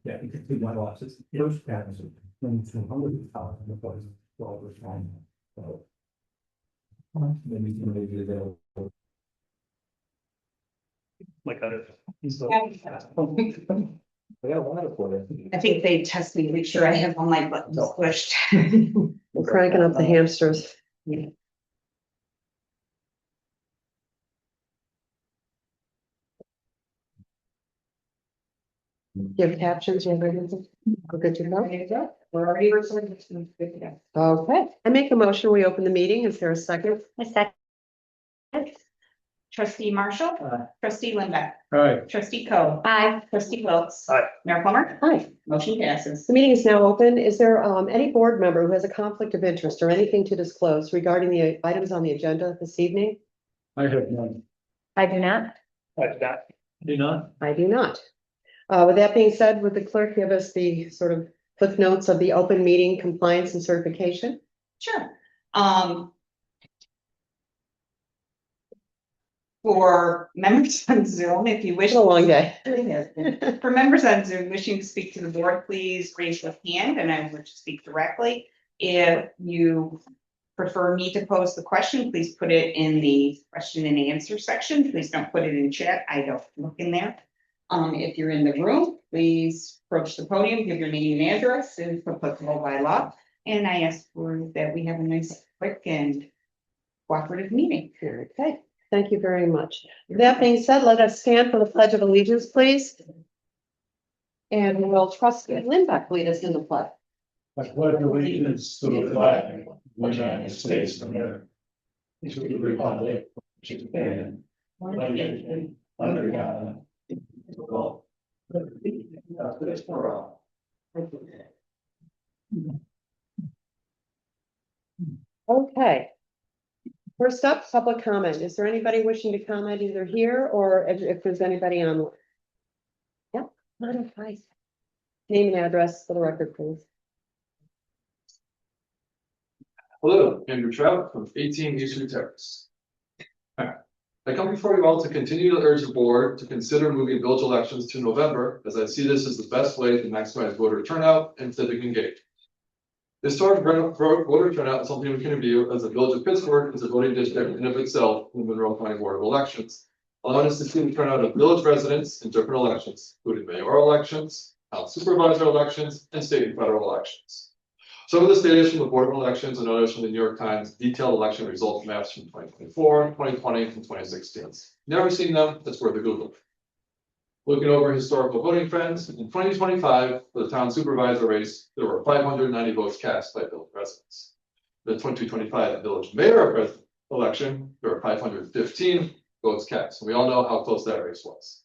Yeah, you could do one office, those patterns, when it's 100,000, because it's all the time. So. Then we can maybe they'll. Like other. I got a lot of for it. I think they test me, make sure I have all my buttons pushed. We're cranking up the hamsters. Do you have captions? You have everything? We're good to go? We're already recording. It's good to go. Okay, I make a motion, we open the meeting. Is there a second? A second. Trustee Marshall. Trustee Linda. All right. Trustee Coe. Aye. Trustee Wilkes. Aye. Mayor Plummer. Hi, Motion passes. the meeting is now open. Is there any board member who has a conflict of interest or anything to disclose regarding the items on the agenda this evening? I have none. I do not. Do not? I do not. With that being said, would the clerk give us the sort of cliff notes of the open meeting compliance and certification? Sure. For members on Zoom, if you wish. It's a long day. For members on Zoom wishing to speak to the board, please raise your hand and I will speak directly. If you prefer me to pose the question, please put it in the question and answer section. Please don't put it in chat. I don't look in there. If you're in the room, please approach the podium, give your name and address and if applicable by law. And I ask for that we have a nice, quick and cooperative meeting. Okay, thank you very much. With that being said, let us stand for the Pledge of Allegiance, please. And will Trustee Lindbeck lead us in the pledge? I pledge allegiance to the flag of the United States of America, to the republic which stands one nation under God, indivisible, with liberty and justice for all. Okay. First up, public comment. Is there anybody wishing to comment either here or if there's anybody online? Yep, hi. Name and address for the record, please. Hello, Andrew Trout from 18 Eastern Terrace. I come before you all to continue to urge the board to consider moving village elections to November, as I see this as the best way to maximize voter turnout and civic engagement. Historic voter turnout is something we can view as the village of Pittsburgh is a voting district in of itself in the Monroe County Board of Elections, allowing us to see the turnout of village residents in different elections, including mayoral elections, town supervisor elections, and state and federal elections. Some of this data is from the Board of Elections and others from the New York Times detailed election results maps from 2024, 2020, and 2016. Never seen them, that's worth a Google. Looking over historical voting trends, in 2025, for the town supervisor race, there were 590 votes cast by village residents. The 2025 village mayor election, there were 515 votes cast. We all know how close that race was.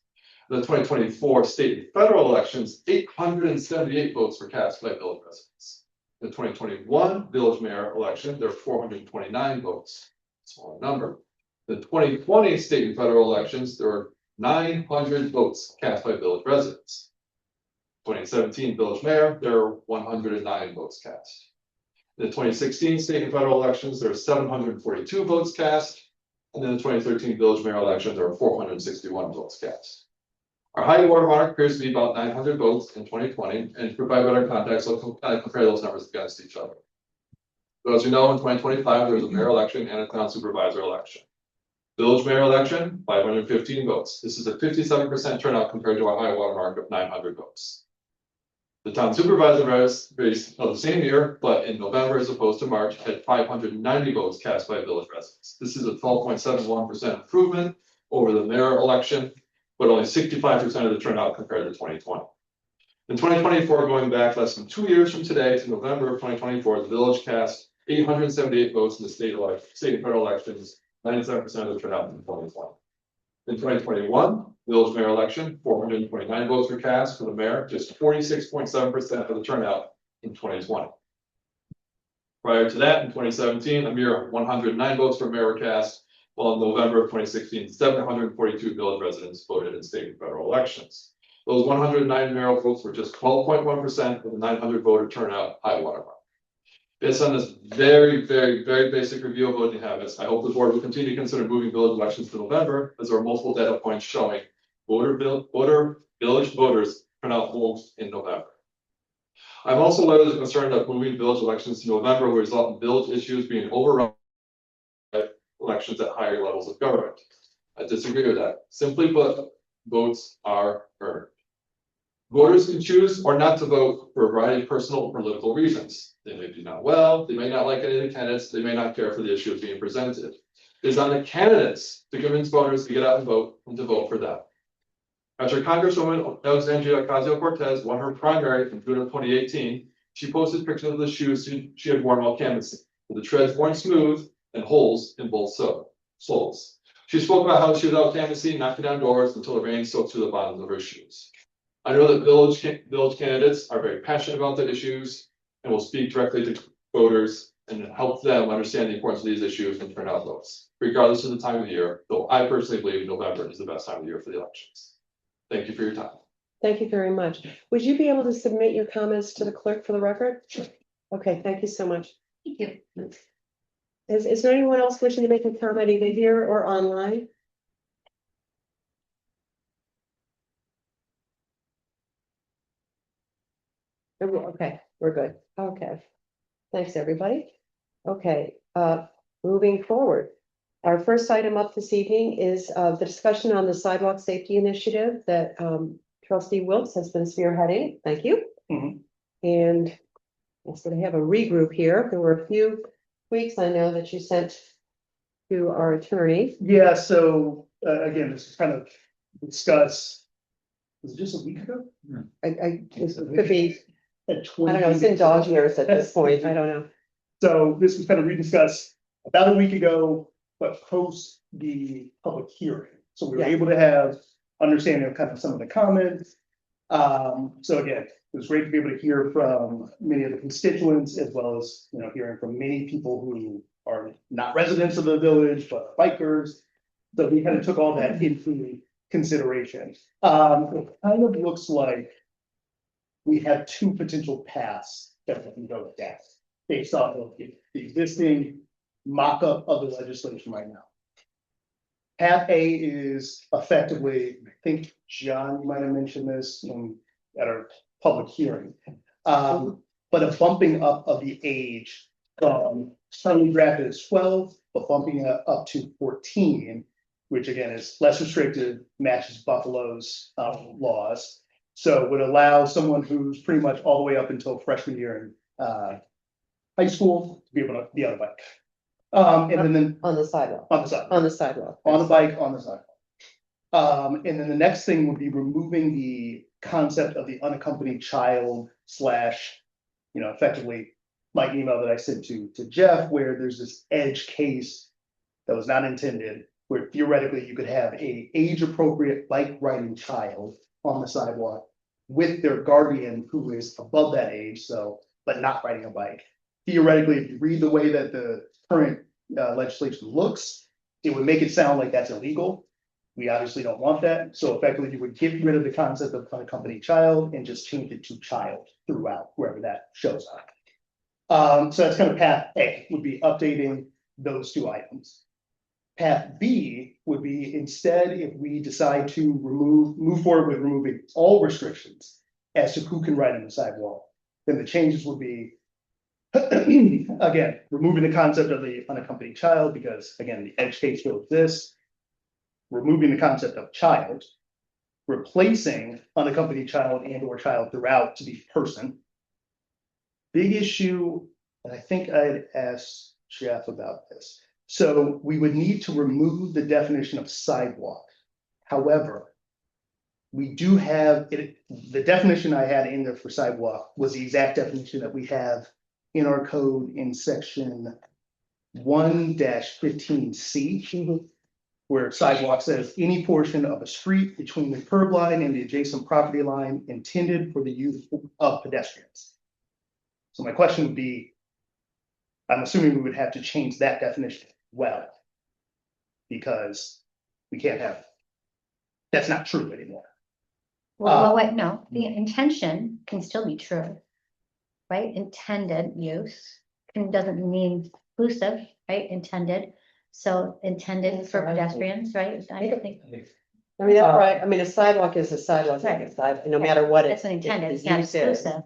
The 2024 state and federal elections, 878 votes were cast by village residents. The 2021 village mayor election, there were 429 votes, smaller number. The 2020 state and federal elections, there were 900 votes cast by village residents. 2017 village mayor, there were 109 votes cast. The 2016 state and federal elections, there were 742 votes cast. And then the 2013 village mayor election, there were 461 votes cast. Our high watermark appears to be about 900 votes in 2020, and to provide better context, I'll kind of compare those numbers against each other. So as you know, in 2025, there was a mayor election and a town supervisor election. Village mayor election, 515 votes. This is a 57% turnout compared to our high watermark of 900 votes. The town supervisor race of the same year, but in November as opposed to March, had 590 votes cast by village residents. This is a 12.71% improvement over the mayor election, but only 65% of the turnout compared to 2020. In 2024, going back less than 2 years from today to November of 2024, the village cast 878 votes in the state and federal elections, 97% of the turnout in 2020. In 2021, village mayor election, 429 votes were cast for the mayor, just 46.7% of the turnout in 2020. Prior to that, in 2017, a mere 109 votes for mayor were cast, while in November of 2016, 742 village residents voted in state and federal elections. Those 109 mayoral votes were just 12.1% of the 900 voter turnout high watermark. Based on this very, very, very basic review of voting habits, I hope the board will continue to consider moving village elections to November, as there are multiple data points showing village voters turn out votes in November. I'm also largely concerned that moving village elections to November will result in village issues being overrun by elections at higher levels of government. I disagree with that. Simply put, votes are earned. Voters can choose or not to vote for a variety of personal or political reasons. They may be not well, they may not like any of the candidates, they may not care for the issues being presented. It is on the candidates to convince voters to get out and vote to vote for them. After Congresswoman Alexandria Ocasio-Cortez won her primary in June of 2018, she posted pictures of the shoes she had worn while canvassing, with the treads worn smooth and holes in both soles. She spoke about how she was out canvassing, knocking down doors until the rain soaked through the bottoms of her shoes. I know that village candidates are very passionate about the issues and will speak directly to voters and help them understand the importance of these issues and turn out votes, regardless of the time of year, though I personally believe November is the best time of year for the elections. Thank you for your time. Thank you very much. Would you be able to submit your comments to the clerk for the record? Okay, thank you so much. Thank you. Is there anyone else wishing to make a comment either here or online? Okay, we're good. Okay. Thanks, everybody. Okay, moving forward. Our first item up this evening is the discussion on the sidewalk safety initiative that Trustee Wilkes has been spearheading. Thank you. Mhm. And I sort of have a regroup here. There were a few tweaks I know that you sent to our attorney. Yeah, so again, this is kind of discuss. Was it just a week ago? This could be, At I 20. don't know, it's in dog years at this point. I don't know. So this was kind of rediscussed about a week ago, but post the public hearing. So we were Yeah. able to have understanding of kind of some of the comments. So again, it was great to be able to hear from many of the constituents as well as, hearing from many people who are not residents of the village, but bikers. So we kind of took all that into consideration. It kind of looks like we have two potential paths that we can go down based off of the existing mock-up of the legislation right now. Path A is effectively, I think John, you might have mentioned this at our public hearing. But a bumping up of the age from currently drafted as 12, but bumping it up to 14, which again is less restrictive, matches Buffalo's laws. So would allow someone who's pretty much all the way up until freshman year in high school to be able to be on a bike. And then On the sidewalk. on the side. On the sidewalk. On the bike, on the sidewalk. And then the next thing would be removing the concept of the unaccompanied child slash, effectively my email that I sent to Jeff, where there's this edge case that was not intended, where theoretically you could have a age appropriate bike riding child on the sidewalk with their guardian who is above that age, but not riding a bike. Theoretically, if you read the way that the current legislation looks, it would make it sound like that's illegal. We obviously don't want that. So effectively, you would get rid of the concept of unaccompanied child and just change it to child throughout, wherever that shows up. So that's kind of path A, would be updating those two items. Path B would be instead, if we decide to move forward with removing all restrictions as to who can ride on the sidewalk, then the changes would be again, removing the concept of the unaccompanied child, because again, the edge case still exists. Removing the concept of child, replacing unaccompanied child and or child throughout to be person. Big issue, and I think I'd asked Jeff about this. So we would need to remove the definition of sidewalk. However, we do have it, the definition I had in there for sidewalk was the exact definition that we have in our code in section 1-15C, where sidewalk says any portion of a street between the curb line and the adjacent property line intended for the use of pedestrians. So my question would be, I'm assuming we would have to change that definition as well, because we can't have, that's not true anymore. Well, wait, no, the intention can still be true. Right, intended use doesn't mean inclusive, right, intended. So intended for pedestrians, right? I think I mean, that's right. I mean, a sidewalk is a sidewalk, is a sidewalk, no matter what that's it. an intended, the it's not use is. exclusive.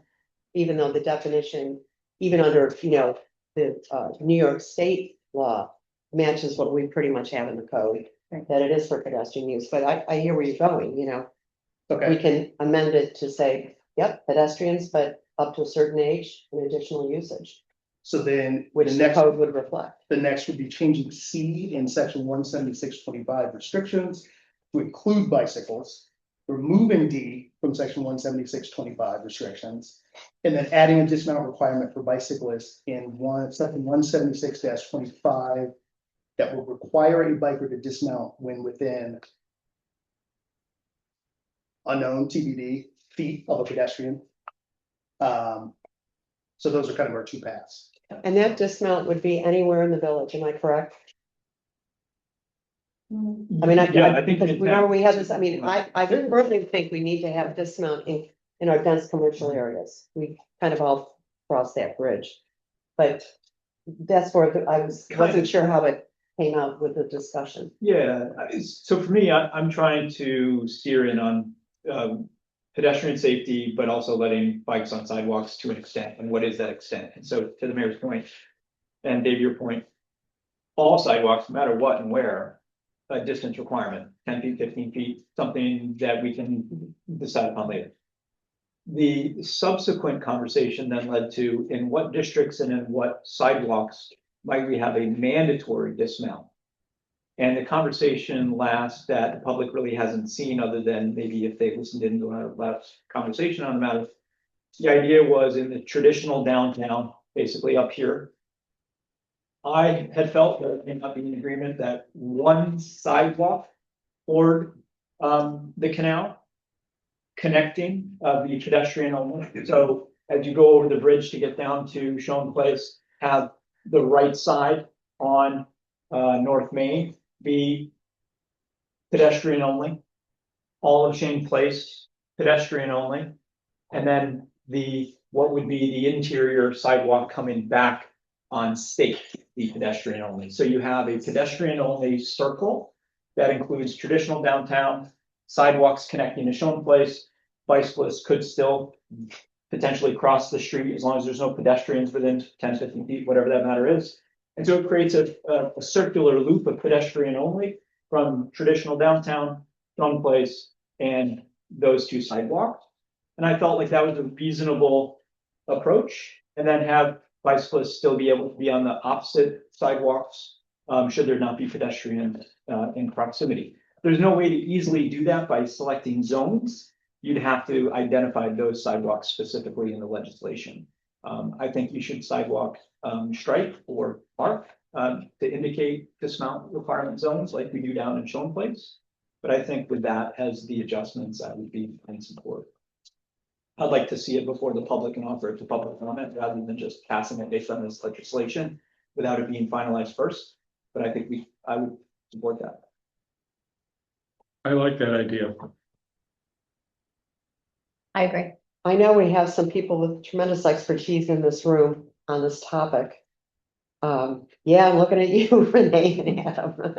Even though the definition, even under, the New York State law matches what we pretty much have in the code, Right. that it is for pedestrian use, but I hear where you're going, we Okay, can amend it to say, yep, pedestrians, but up to a certain age, and additional usage, so then which the the next, code would reflect. the next would be changing C in section 176.25 restrictions to include bicycles. Removing D from section 176.25 restrictions. And then adding a dismount requirement for bicyclists in section 176-25. That will require a biker to dismount when within unknown TBD feet of a pedestrian. So those are kind of our two paths. And that dismount would be anywhere in the village, am I correct? I mean, Yeah, I think. because remember we had this, I mean, I personally think we need to have dismount in our dense commercial areas. We kind of all crossed that bridge. But that's where wasn't sure how it came out with the discussion. Yeah, so for me, I'm trying to steer in on pedestrian safety, but also letting bikes on sidewalks to an extent, and what is that extent? And so to the mayor's point, and Dave, your point, all sidewalks, no matter what and where, a distance requirement, 10 feet, 15 feet, something that we can decide upon later. The subsequent conversation then led to in what districts and in what sidewalks might we have a mandatory dismount? And the conversation last that the public really hasn't seen, other than maybe if they listened in to our last conversation on the matter. The idea was in the traditional downtown, basically up here. I had felt that it may not be in agreement that one sidewalk toward the canal connecting the pedestrian only. So as you go over the bridge to get down to Shone Place, have the right side on North Main be pedestrian only. All of Shane Place pedestrian only, and then what would be the interior sidewalk coming back on State, the pedestrian only. So you have a pedestrian only circle that includes traditional downtown, sidewalks connecting to Shone Place. Bicyclists could still potentially cross the street as long as there's no pedestrians within 10, 15 feet, whatever that matter is. And so it creates a circular loop of pedestrian only from traditional downtown, Shone Place, and those two sidewalks. And I felt like that was a reasonable approach, and then have bicyclists still be able to be on the opposite sidewalks, should there not be pedestrian in proximity. There's no way to easily do that by selecting zones. You'd have to identify those sidewalks specifically in the legislation. I think you should sidewalk stripe or mark to indicate dismount requirement zones like we do down in Shone Place. But I think with that as the adjustments, I would be in support. I'd like to see it before the public and offer it to public comment rather than just passing it based on this legislation without it being finalized first. But I think I would support that. I like that idea. I agree. I know we have some people with tremendous expertise in this room on this topic. Yeah, I'm looking at you, Renee and Adam.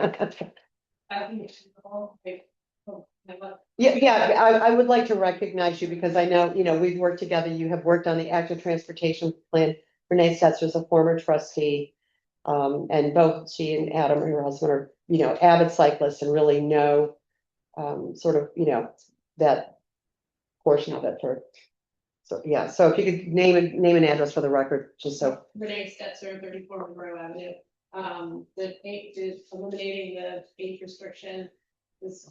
Yeah, I would like to recognize you because I know, we've worked together. You have worked on the active transportation plan. Renee Setzer is a former trustee. And both she and Adam and her husband are, avid cyclists and really know sort of, that portion of it for. So, yeah, so if you could name an address for the record, just so. Renee Stetzer, 34 Monroe Avenue. The age is eliminating the age restriction. This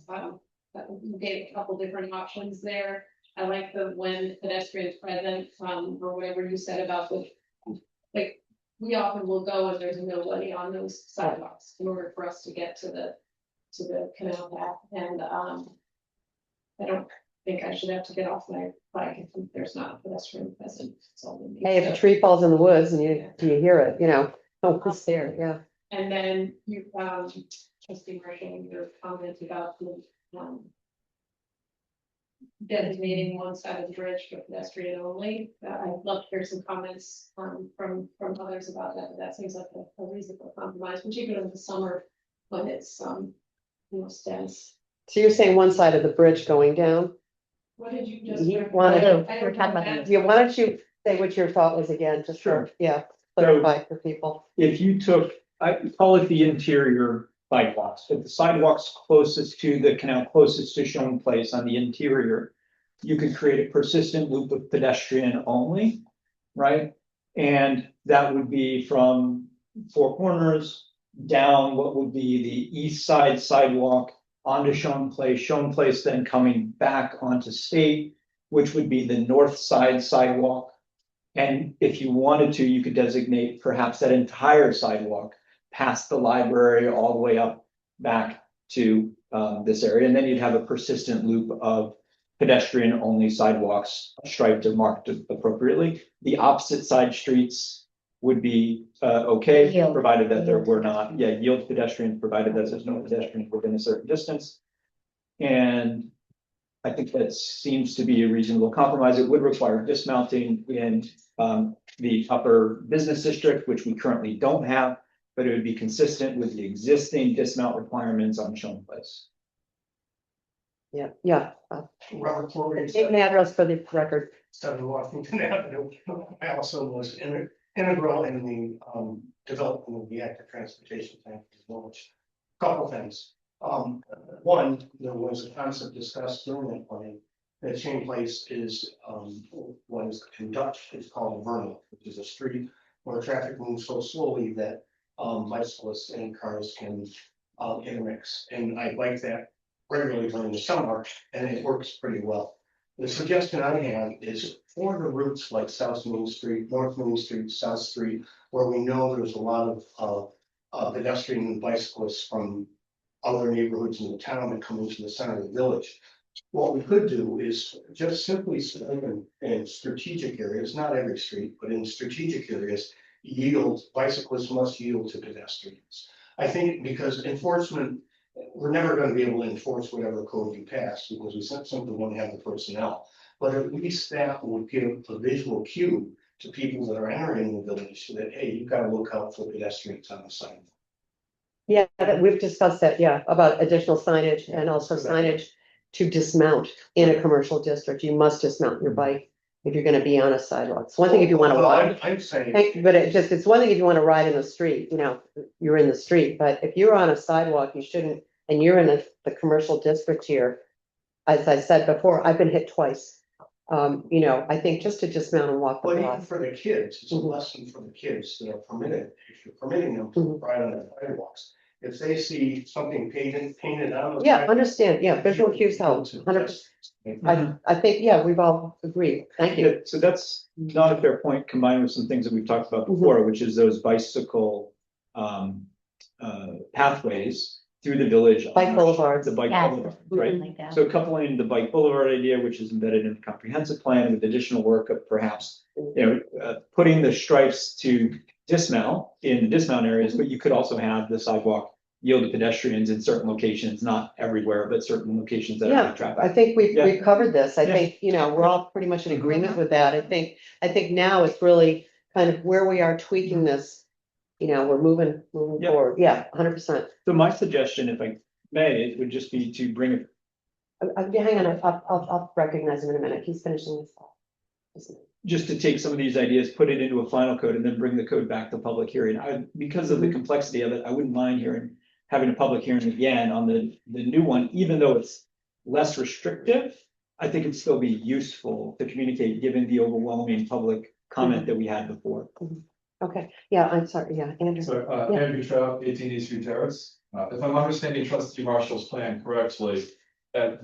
gave a couple different options there. I like the when pedestrians present, or whatever you said about like we often will go and there's nobody on those sidewalks in order for us to get to the canal path. And I don't think I should have to get off my bike if there's not a pedestrian present. Hey, if a tree falls in the woods and you hear it, it's there, yeah. And then you, trustee Marshall, your comment about the designating one side of the bridge for pedestrian only. I'd love to hear some comments, from others about that, but that seems like a reasonable compromise, particularly in the summer when it's, dense. So you're saying one side of the bridge going down? What did you just? You wanted- We're talking about Yeah, why don't you say what your thought was again, just Sure. for, yeah, clarify for people. If you took, I call it the interior sidewalks, but the sidewalks closest to the canal, closest to Shown Place on the interior, you could create a persistent loop of pedestrian only, right? And that would be from Four Corners down what would be the east side sidewalk onto Shown Place then coming back onto State, which would be the north side sidewalk. And if you wanted to, you could designate perhaps that entire sidewalk past the library all the way up back to this area. And then you'd have a persistent loop of pedestrian only sidewalks striped and marked appropriately. The opposite side streets would be okay, Yield. provided that there Yield were not, yield pedestrians, provided that there's no pedestrians within a certain distance. And I think that seems to be a reasonable compromise. It would require dismounting in the upper business district, which we currently don't have, but it would be consistent with the existing dismount requirements on Shown Place. Yeah. Robert Corey, Name and address for the record. 7 Washington Avenue. I also was integral in the development of the active transportation plan for the village. Couple things. One, there was a concept discussed during that plan that Shane Place is what is in Dutch, it's called a vernal, which is a street where traffic moves so slowly that bicyclists and cars can intermix. And I like that regularly during the summer, and it works pretty well. The suggestion I have is for the routes like South Main Street, North Main Street, South Street, where we know there's a lot of pedestrian and bicyclists from other neighborhoods in the town that come into the center of the village. What we could do is just simply in strategic areas, not every street, but in strategic areas, bicyclists must yield to pedestrians. I think because enforcement, we're never going to be able to enforce whatever code you pass because we simply won't have the personnel. But at least that would give a visual cue to people that are entering the village so that, hey, you've got to look out for pedestrians on the sidewalk. Yeah, we've discussed that, yeah, about additional signage and also signage to dismount in a commercial district. You must dismount your bike if you're gonna be on a sidewalk. It's one thing if you wanna walk, I'm saying, but it's one thing if you wanna ride in the street, you're in the street, but if you're on a sidewalk, you shouldn't, and you're in the commercial district here. As I said before, I've been hit twice. I think just to dismount and walk the well, even block. for the kids, it's a lesson for the kids that are permitted, if you're permitting them to ride on the sidewalks. If they see something painted on. Yeah, understand, yeah, visual cues help, 100%. I think, yeah, we've all agreed, thank you. Yeah, so that's not a fair point, combined with some things that we've talked about before, which is those bicycle pathways through the village. Bike boulevards. The bike Yes, boulevard, something right? like that. So coupling the bike boulevard idea, which is embedded in the comprehensive plan with additional work of perhaps, putting the stripes to dismount in the dismount areas, but you could also have the sidewalk yield to pedestrians in certain locations, not everywhere, but certain locations that Yeah, have traffic. I think we've covered this. I Yeah. think, we're all pretty much in agreement with that. I think now it's really kind of where we are tweaking this. We're moving Yeah. forward. Yeah, 100%. So my suggestion, if I may, would just be to bring it, Hang on, I'll recognize him in a minute. He's finishing this off. just to take some of these ideas, put it into a final code and then bring the code back to public hearing. Because of the complexity of it, I wouldn't mind having a public hearing again on the new one, even though it's less restrictive. I think it'd still be useful to communicate, given the overwhelming public comment that we had before. Okay, yeah, I'm sorry, yeah, Andrew. So, Yeah. Andrew Trout, 18 Eastview Terrace. If I'm understanding trustee Marshall's plan correctly, I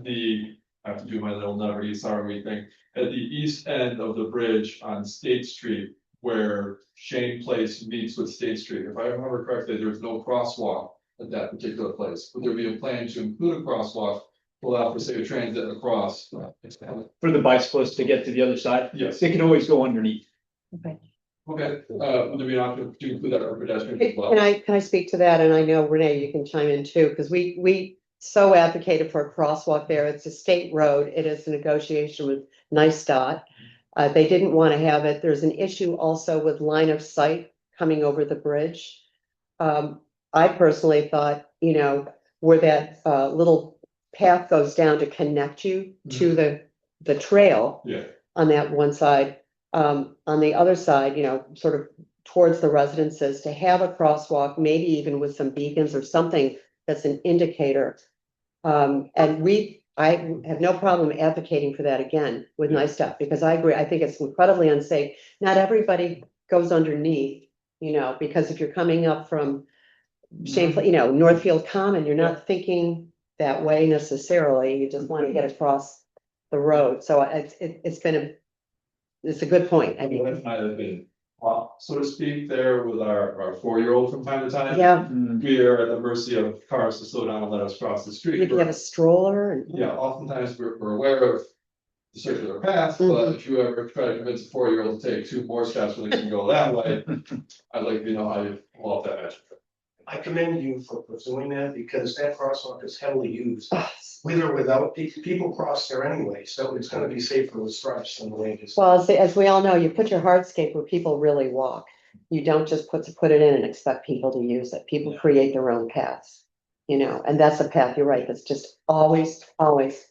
have to do my little nuttery, sorry thing, at the east end of the bridge on State Street, where Shane Place meets with State Street, if I remember correctly, there's no crosswalk at that particular place. Would there be a plan to include a crosswalk to allow for safe transit across? For the bicyclists to get to the other side, Yes. they can always go underneath. Okay, would there be an option to include that for pedestrians as well? Can I speak to that? And I know Renee, you can chime in too, because we so advocated for a crosswalk there. It's a state road. It is a negotiation with NISTOT. They didn't want to have it. There's an issue also with line of sight coming over the bridge. I personally thought, where that little path goes down to connect you to the trail Yeah. on that one side. On the other side, sort of towards the residences, to have a crosswalk, maybe even with some beacons or something that's an indicator. And I have no problem advocating for that again with Yeah. nice stuff, because I agree, I think it's incredibly unsafe. Not everybody goes underneath, because if you're coming up from shameful, Northfield Common, you're not thinking that way necessarily, you just want to get across the road. So it's a good point. I My mean, wife and I have been, so to speak, there with our 4-year-old from time to time. yeah, We are at the mercy of cars to slow down and let us cross the street. you can have a stroller and. Yeah, oftentimes we're aware of the circular path, but if you ever try to convince a 4-year-old to take 2 more steps when they can go that way, I'd like to know how you pull off that magic. I commend you for pursuing that because that crosswalk is heavily used, with or without, people cross there anyway, so it's gonna be safer with stripes than the way it is. Well, as we all know, you put your hardscape where people really walk. You don't just put it in and expect people to use it. People create their own paths, and that's a path, you're right, that's just always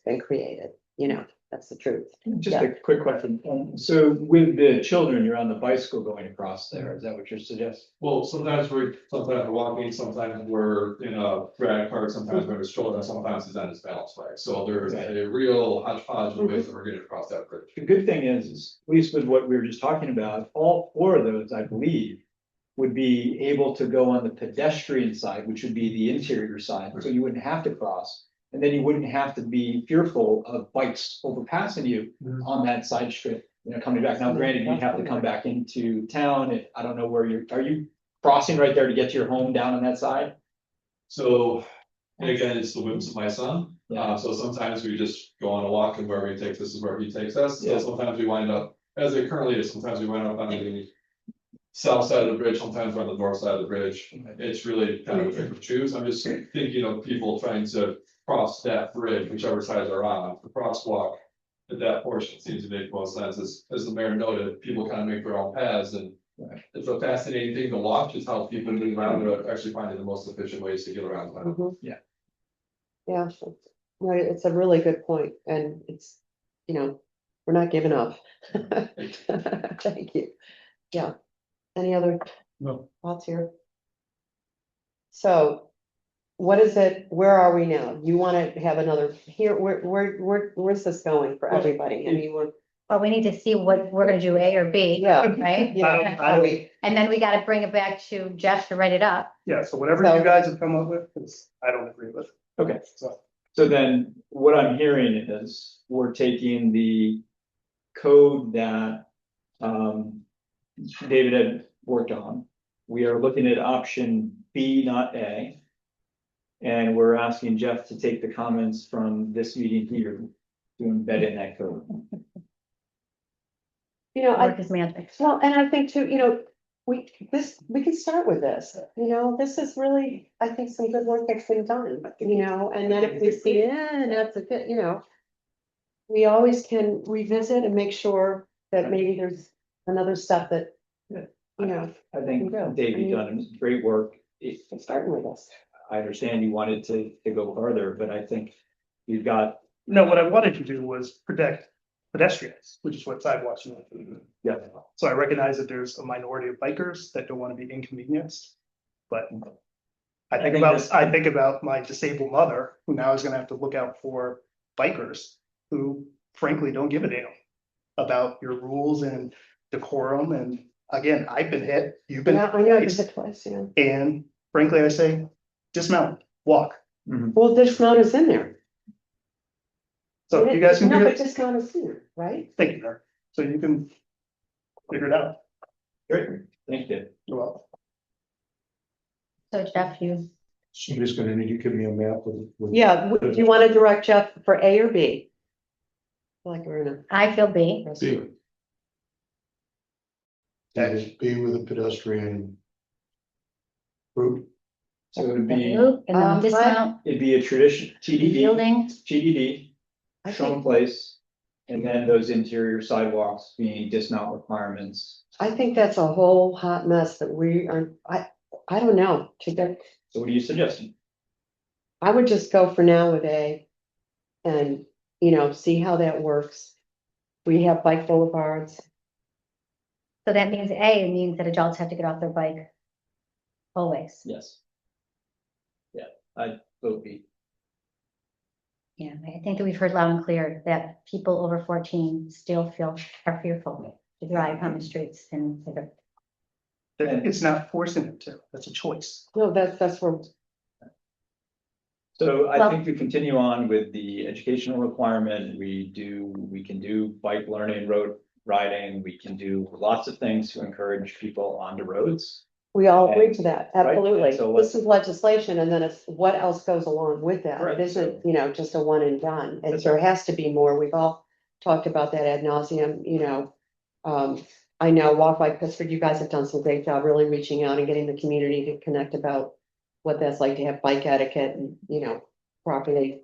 been created, that's the truth. Just Yeah. a quick question. So with the children, you're on the bicycle going across there. Is that what you're suggesting? Well, sometimes we're walking, sometimes we're in a drag cart, sometimes we're in a stroller, and sometimes it's on his balance bike. So there's a real hodgepodge of ways that we're getting across that bridge. The good thing is, at least with what we were just talking about, all 4 of those, I believe, would be able to go on the pedestrian side, which would be the interior side, so you wouldn't have to cross. And then you wouldn't have to be fearful of bikes overpassing you on that side strip, coming back. Now granted, you'd have to come back into town. I don't know where are you crossing right there to get to your home down on that side? So, and again, it's the whims of my son. Yeah. So sometimes we just go on a walk and wherever he takes us is where he takes us. Yeah. So sometimes we wind up, as it currently is, sometimes we wind up on the south side of the bridge, sometimes we're on the north side of the bridge. It's really kind of a pick of choose. I'm just thinking of people trying to cross that bridge, whichever side they're on, the crosswalk. At that portion seems to make most sense, as the mayor noted, people kind of make their own paths, and it's a fascinating thing to watch, is how people move around, and actually finding the most efficient ways to get around. Mhm. Yeah. Yeah, no, it's a really good point, and it's, we're not giving up. Thank you. Yeah. Any other No. thoughts here? So what is it, where are we now? You want to have another, here, where's this going for everybody? I mean, Well, we need to see what we're gonna do, A or B. Yeah. Right? Yeah. I don't, And then we gotta bring it back to Jeff to write it up. yeah, so whatever So- you guys have come up with, I don't agree with. Okay. So, So then what I'm hearing is we're taking the code that David had worked on. We are looking at option B, not A. And we're asking Jeff to take the comments from this meeting here to embed in that code. Work is magic. well, and I think too, we can start with this, this is really, I think, some good work that's been done, and then if we see, that's a good, we always can revisit and make sure that maybe there's another step that, I think David done great work. starting with us. I understand you wanted to go further, but I think you've got, no, what I wanted to do was protect pedestrians, which is what sidewalks are. yeah, So I recognize that there's a minority of bikers that don't want to be inconvenienced, but I think about my disabled mother, who now is gonna have to look out for bikers who frankly don't give a damn about your rules and decorum, and again, I've been hit, you've been. Yeah, I know, hit it's twice, And frankly, I say, dismount, walk. Well, dismount is in there. So you guys can No, do but it, dismount is in there, right? thank you, Mayor. So you can figure it out. great, thank you. You're welcome. So Jeff, you, Somebody's gonna need to give me a map with. Yeah, do you want to direct Jeff for A or B? Like we're in I feel B. a. B. Be with a pedestrian route. So it would be, Loop and then dismount, it'd be a tradition, TDD, building, TDD, I shown think, place. And then those interior sidewalks being dismount requirements. I think that's a whole hot mess that we are, I don't know. So what are you suggesting? I would just go for now with A. And, see how that works. We have bike boulevards. so that means A, means that adults have to get off their bike. Always, Yes. Yeah, I vote B. yeah, I think that we've heard loud and clear that people over 14 still are fearful to drive on the streets and. It's not forcing them to, that's a choice. No, that's where, So I Well- think we continue on with the educational requirement. We can do bike learning, road riding. We can do lots of things to encourage people onto roads. we all agree to that, Right, absolutely. so This is legislation and then it's what else goes along with that. Correct, It isn't, so- just a one and done. And That's there has to be more. We've all talked about that ad nauseum, I know Walk Like Pittsburgh, you guys have done some great job really reaching out and getting the community to connect about what that's like to have bike etiquette and, properly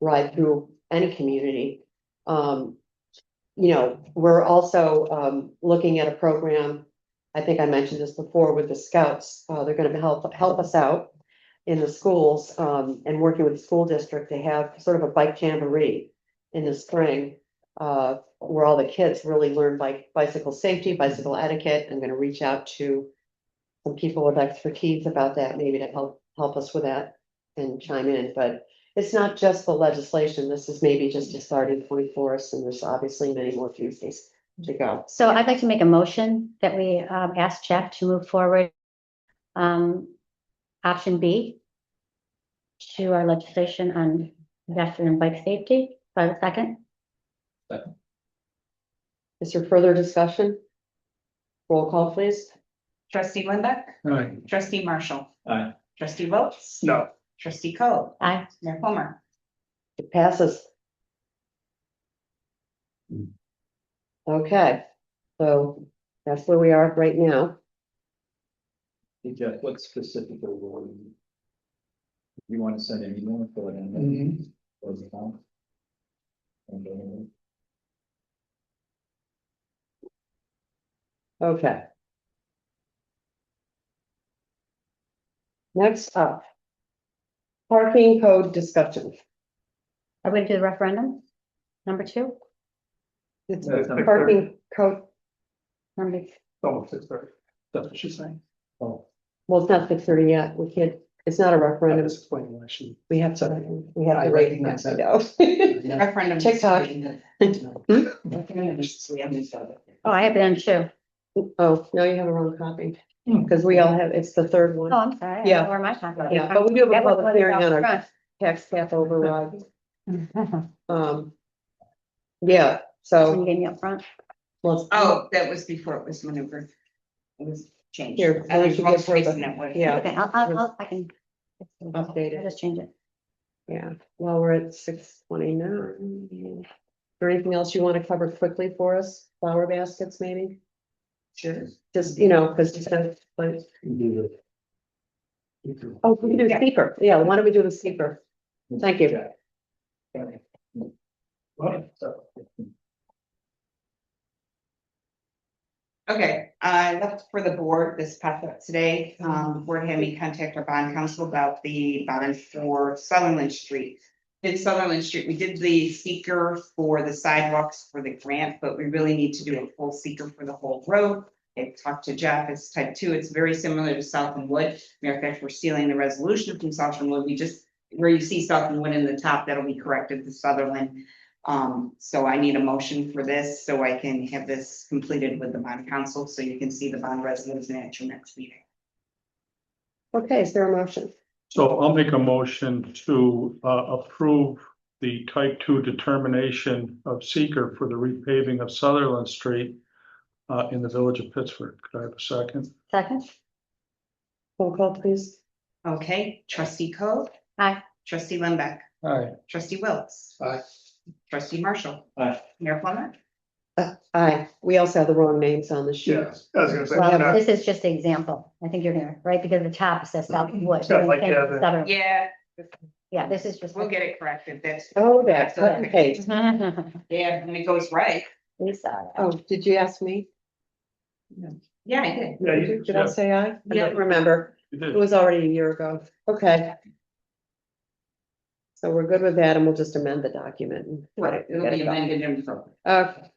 ride through any community. We're also looking at a program. I think I mentioned this before with the scouts. They're gonna help us out in the schools, and working with the school district to have sort of a bike jamboree in the spring. Where all the kids really learn bicycle safety, bicycle etiquette. I'm gonna reach out to some people with expertise about that, maybe to help us with that and chime in, but it's not just the legislation. This is maybe just a starting point for us, and there's obviously many more pieces to go. So I'd like to make a motion that we ask Jeff to move forward. Option B. To our legislation on pedestrian and bike safety. Do I have a second? Is there further discussion? Roll call, please. Trustee Linda, Right. trustee Marshall, Aye. trustee Wilkes. No. Trustee Coe, Aye. Mayor Plummer. It passes. Okay, so that's where we are right now. Hey, Jeff, what specifically will you want to send an email, fill it in? Mhm. Close the file? And, Okay. Next up. Parking code discussion. Are we gonna do the referendum? Number 2? It's That's number parking code, Number, Almost 6:30. That's what she's saying. Oh. well, it's not 6:30 yet. We can't, it's not a I'm referendum. just explaining why she. We have to I wait. recognize I that. know. Referendum. TikTok. oh, I have it on 2. Oh, no, you have a wrong copy, Hmm. because we all have, it's the third one. Oh, I'm sorry. I Yeah. don't know where my copy is. Yeah, but we do have a That was public one hearing on our out tax cap override. front. Yeah, You so gave me up front. let's. Oh, that was before it was maneuvered. It was changed. Here, why I don't think you most give her the- recent it was. Yeah. Okay, I can. Update it. I'll just change it. Yeah, well, we're at 6:29. Is there anything else you want to cover quickly for us? Flower baskets, maybe? Sure. Just, because it's kind of like, oh, we can do the Yeah. steeper. Yeah, why don't we do the steeper? Thank you. Okay, I left for the board this past up today. Board had me contact our bond council about the bond for Sutherland Street. In Sutherland Street, we did the seeker for the sidewalks for the grant, but we really need to do a full seeker for the whole road. I talked to Jeff, it's type 2, it's very similar to South and Wood. Matter of fact, we're stealing the resolution from South and Wood. We just, where you see South and Wood in the top, that'll be corrected to Sutherland. So I need a motion for this, so I can have this completed with the bond council, so you can see the bond resolution at your next meeting. Okay, is there a motion? So I'll make a motion to approve the type 2 determination of seeker for the repaving of Sutherland Street in the village of Pittsburgh. Could I have a second? Second? Roll call, please. Okay, trustee Coe. Aye. Trustee Limbeck, Aye. trustee Wilkes. Aye. Trustee Marshall. Aye. Mayor Plummer. Aye, we also have the wrong names on the sheet. Yeah, I was gonna say. Well, no, this is just an example. I think you're gonna, right, because the top says Southwood. It's got like, yeah, Southern. Yeah, Yeah, this is just. we'll get it corrected. That's. Oh, that's okay. okay. Yeah, and it goes right. Lisa. Oh, did you ask me? Yeah, I did. Yeah, you, Did I say aye? I Yeah. don't remember. You It did. was already a year ago. Okay. So we're good with that and we'll just amend the document. and get Right, it- it'll get be it going. amended and so. Okay,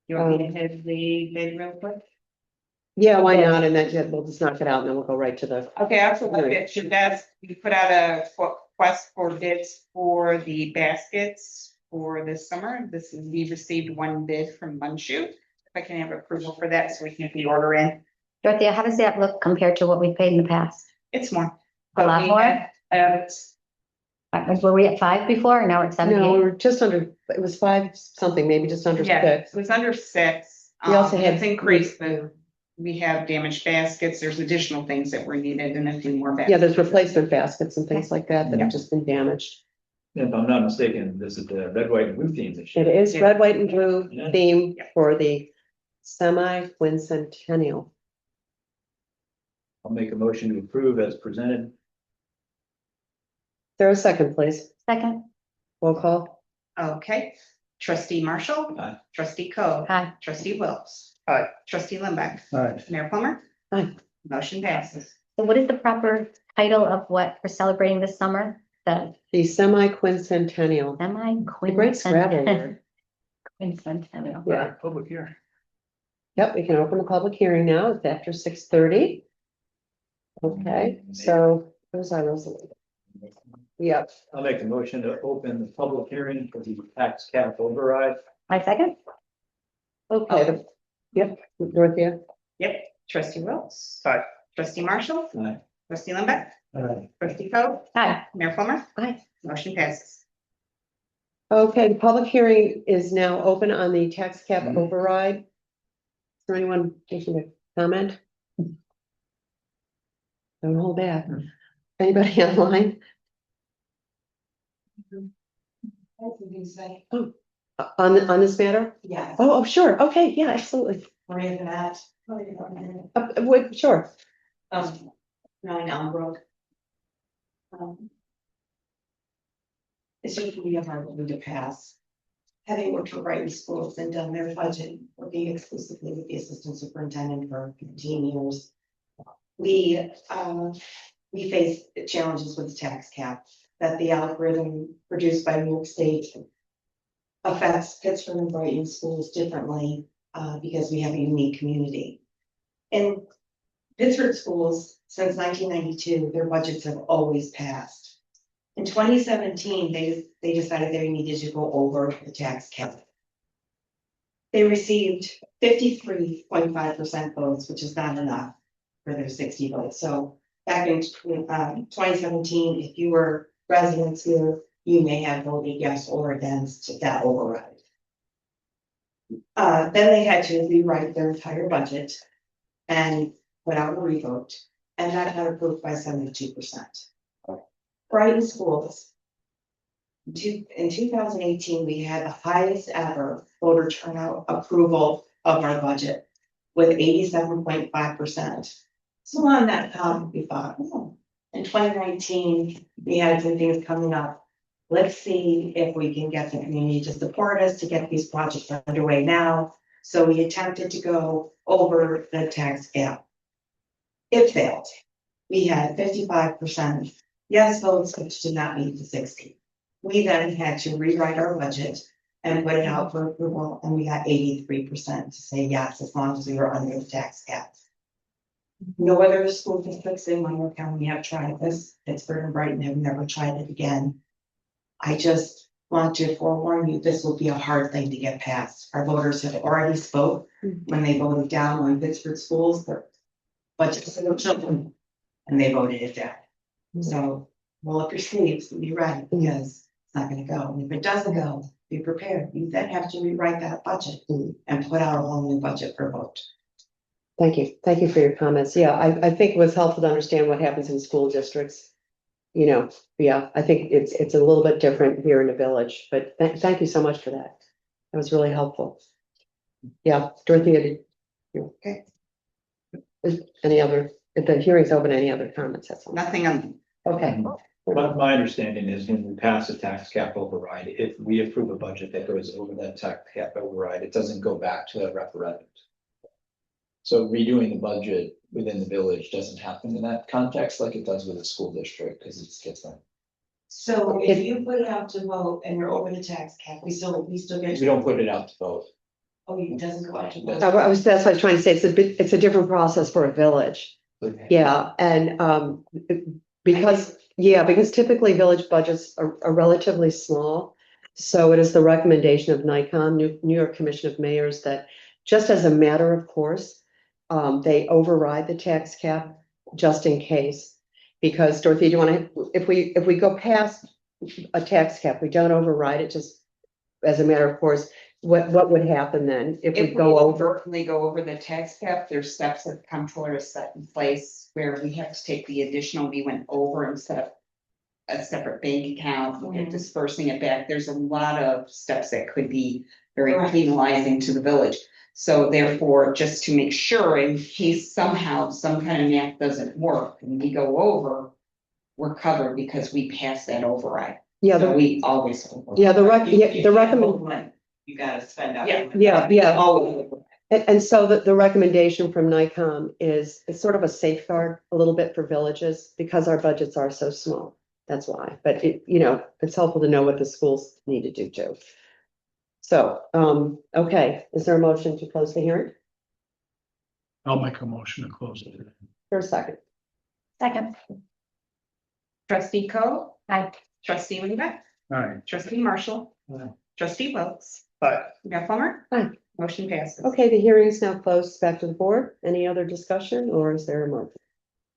You want me to hit the bid real quick? yeah, why not? And then yeah, we'll just knock it out and then we'll go right to the, Okay, absolutely. It should that's, we put out a request for bids for the baskets for this summer. This is, we received one bid from Munchu. If I can have approval for that, so we can get the order in. Dorothea, how does that look compared to what we've paid in the past? It's more. A lot We more? had, it's Were we at 5 before or now it's no, 78? we were just under, it was 5 something, maybe just under Yeah, 6. it was under 6. We also had. It's increased, but we have damaged baskets. There's additional things that were needed and a few more baskets. Yeah, there's replacement baskets and things like that that Yeah. have just been damaged. If I'm not mistaken, this is the red, white, and blue theme this It year. is Yeah. red, white and blue Yeah. theme Yeah. for the semi-quincentennial. I'll make a motion to approve as presented. There a second, please? Second, Roll call. Okay, trustee Marshall. Aye. Trustee Coe. hi, Trustee Wills. Aye. Trustee Limbeck. Aye. Mayor Plummer. Aye. Motion passes. so what is the proper title of what we're celebrating this summer? The The semi-quincentennial. The great Scrabble word. Quincentennial. Yeah. Public hearing. Yep, we can open the public hearing now. It's after 6:30. Okay, so where's our resolution? Yep, I'll make a motion to open the public hearing for the tax cap override. My second? okay. Yep, Dorothea. Yep, trustee Wills. Aye. Trustee Marshall. Aye. Trustee Limbeck. Aye. Trustee Coe. Hi, Mayor Plummer. Aye. Motion passes. Okay, the public hearing is now open on the tax cap Mhm. override. Is there anyone wishing to comment? Don't hold back. Anybody online? On this matter? Yes. Oh, sure. Okay, yeah, absolutely. Maria Burnett. Sure. 9 Elmbrook. It's just we have our ability to pass. Having worked for Brighton Schools and done their budget, working exclusively with the assistant superintendent for 15 years. We face challenges with the tax cap, that the algorithm produced by New York State affects Pittsburgh and Brighton schools differently, because we have a unique community. In Pittsburgh schools, since 1992, their budgets have always passed. In 2017, they decided they needed to go over the tax cap. They received 53.5% votes, which is not enough for their 60 votes. So back in 2017, if you were residents here, you may have voted yes or against that override. Then they had to rewrite their entire budget and put out a revote, and that got approved by 72%. Brighton schools. In 2018, we had the highest ever voter turnout approval of our budget with 87.5%. So on that count, we thought, oh, in 2019, we had some things coming up. Let's see if we can get the community to support us to get these projects underway now. So we attempted to go over the tax cap. It failed. We had 55% yes votes, which did not meet the 60. We then had to rewrite our budget and put it out for approval, and we got 83% to say yes, as long as we were under the tax cap. No other school districts in Monroe County have tried this. Pittsburgh and Brighton have never tried it again. I just want to forewarn you, this will be a hard thing to get passed. Our voters have already spoke when they voted down on Pittsburgh schools, their budgets for their children, and they voted it down. So roll up your sleeves and be ready, because it's not gonna go. And if it doesn't go, be prepared. You then have to rewrite that budget and put out a whole new budget for vote. Thank you. Thank you for your comments. Yeah, I think it was helpful to understand what happens in school districts. You know, yeah, I think it's a little bit different here in the village, but thank you so much for that. That was really helpful. Yeah, Dorothea, Okay. is any other, if the hearing's open, any other comments? That's all. Nothing on, Okay. My understanding is when we pass a tax cap override, if we approve a budget that goes over that tax cap override, it doesn't go back to a referendum. So redoing the budget within the village doesn't happen in that context like it does with a school district, because it's different. So if you put it out to vote and you're over the tax cap, we still get. We don't put it out to vote. Oh, it doesn't go out to vote. That's what I was trying to say. It's a different process for a village. Yeah, and because typically village budgets are relatively small. So it is the recommendation of NICOM, New York Commission of Mayors, that just as a matter of course, they override the tax cap just in case. Because Dorothy, do you want to, if we go past a tax cap, we don't override it, just as a matter of course, what would happen then if we if go we over? overtly go over the tax cap, there's steps that the comptroller is set in place where we have to take the additional, we went over and set up a separate bank account, we're dispersing it back. There's a lot of steps that could be very Right. penalizing to the village. So therefore, just to make sure in case somehow some kind of math doesn't work and we go over, we're covered because we passed that override. Yeah, So we always. the recommend. You gotta spend out. Yeah. Always. And so the recommendation from NICOM is, it's sort of a safeguard a little bit for villages because our budgets are so small. That's why, but it's helpful to know what the schools need to do too. So, okay, is there a motion to close the hearing? I'll make a motion to close it. For a second. Second, Trustee Co, I, trustee Linda, All right. trustee Marshall. Aye. Trustee Wilkes. Aye. Mayor Plummer. Aye. Motion passes. Okay, the hearing is now closed. Back to the board. Any other discussion or is there a motion?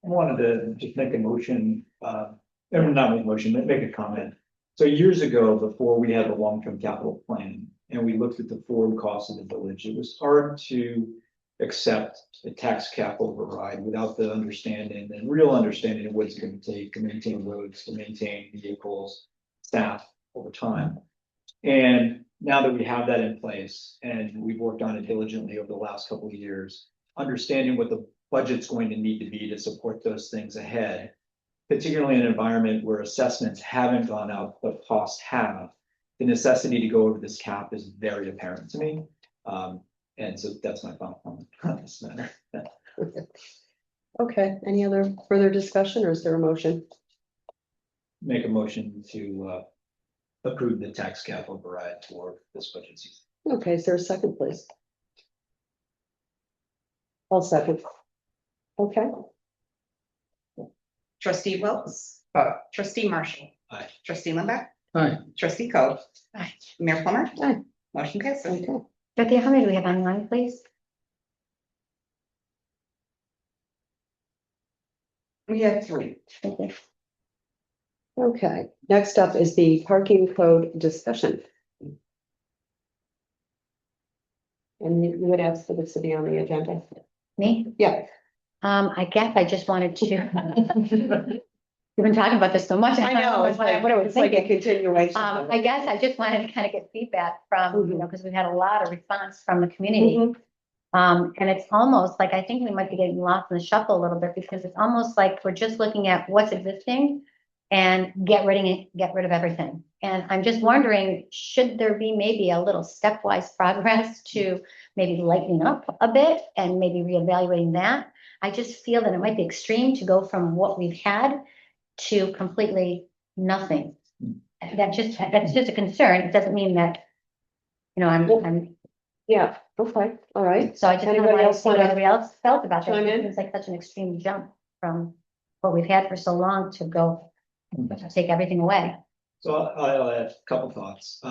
I wanted to just make a motion, or not make a motion, but make a comment. So years ago, before we had a long-term capital plan and we looked at the forward costs of the village, it was hard to accept a tax cap override without the understanding and real understanding of what it's going to take to maintain roads, to maintain vehicles, staff over time. And now that we have that in place and we've worked on it diligently over the last couple of years, understanding what the budget's going to need to be to support those things ahead, particularly in an environment where assessments haven't gone up, but costs have, the necessity to go over this cap is very apparent to me. And so that's my final comment on this matter. Okay, any other further discussion or is there a motion? Make a motion to approve the tax cap override for this budget season. Okay, is there a second, please? I'll second. Okay, Trustee Wilkes. Aye. Trustee Marshall. Aye. Trustee Linda. Aye. Trustee Co. Aye. Mayor Plummer. Aye. Motion passes. okay. Dorothea, how many do we have online, please? We have 3. Thank you. Okay, next up is the parking code discussion. And you would ask for this to be on the agenda? Me? Yeah. I guess I just wanted to. We've been talking about this so much. I know, What I was it's like a thinking. continuation. of I it. guess I just wanted to kind of get feedback from, Mhm. because we've had a lot of response from the community. Mhm. And it's almost like, I think we might be getting lost in the shuffle a little bit because it's almost like we're just looking at what's existing and get rid of everything. And I'm just wondering, should there be maybe a little stepwise progress to maybe lightening up a bit and maybe reevaluating that? I just feel that it might be extreme to go from what we've had to completely nothing. That's just a concern. It doesn't mean that, I'm, Yeah, okay, all right. so I just kind of Anybody want to else see what wanna everybody else felt about that. chime in? It seems like such an extreme jump from what we've had for so long to go, to take everything away. So I'll add a couple thoughts.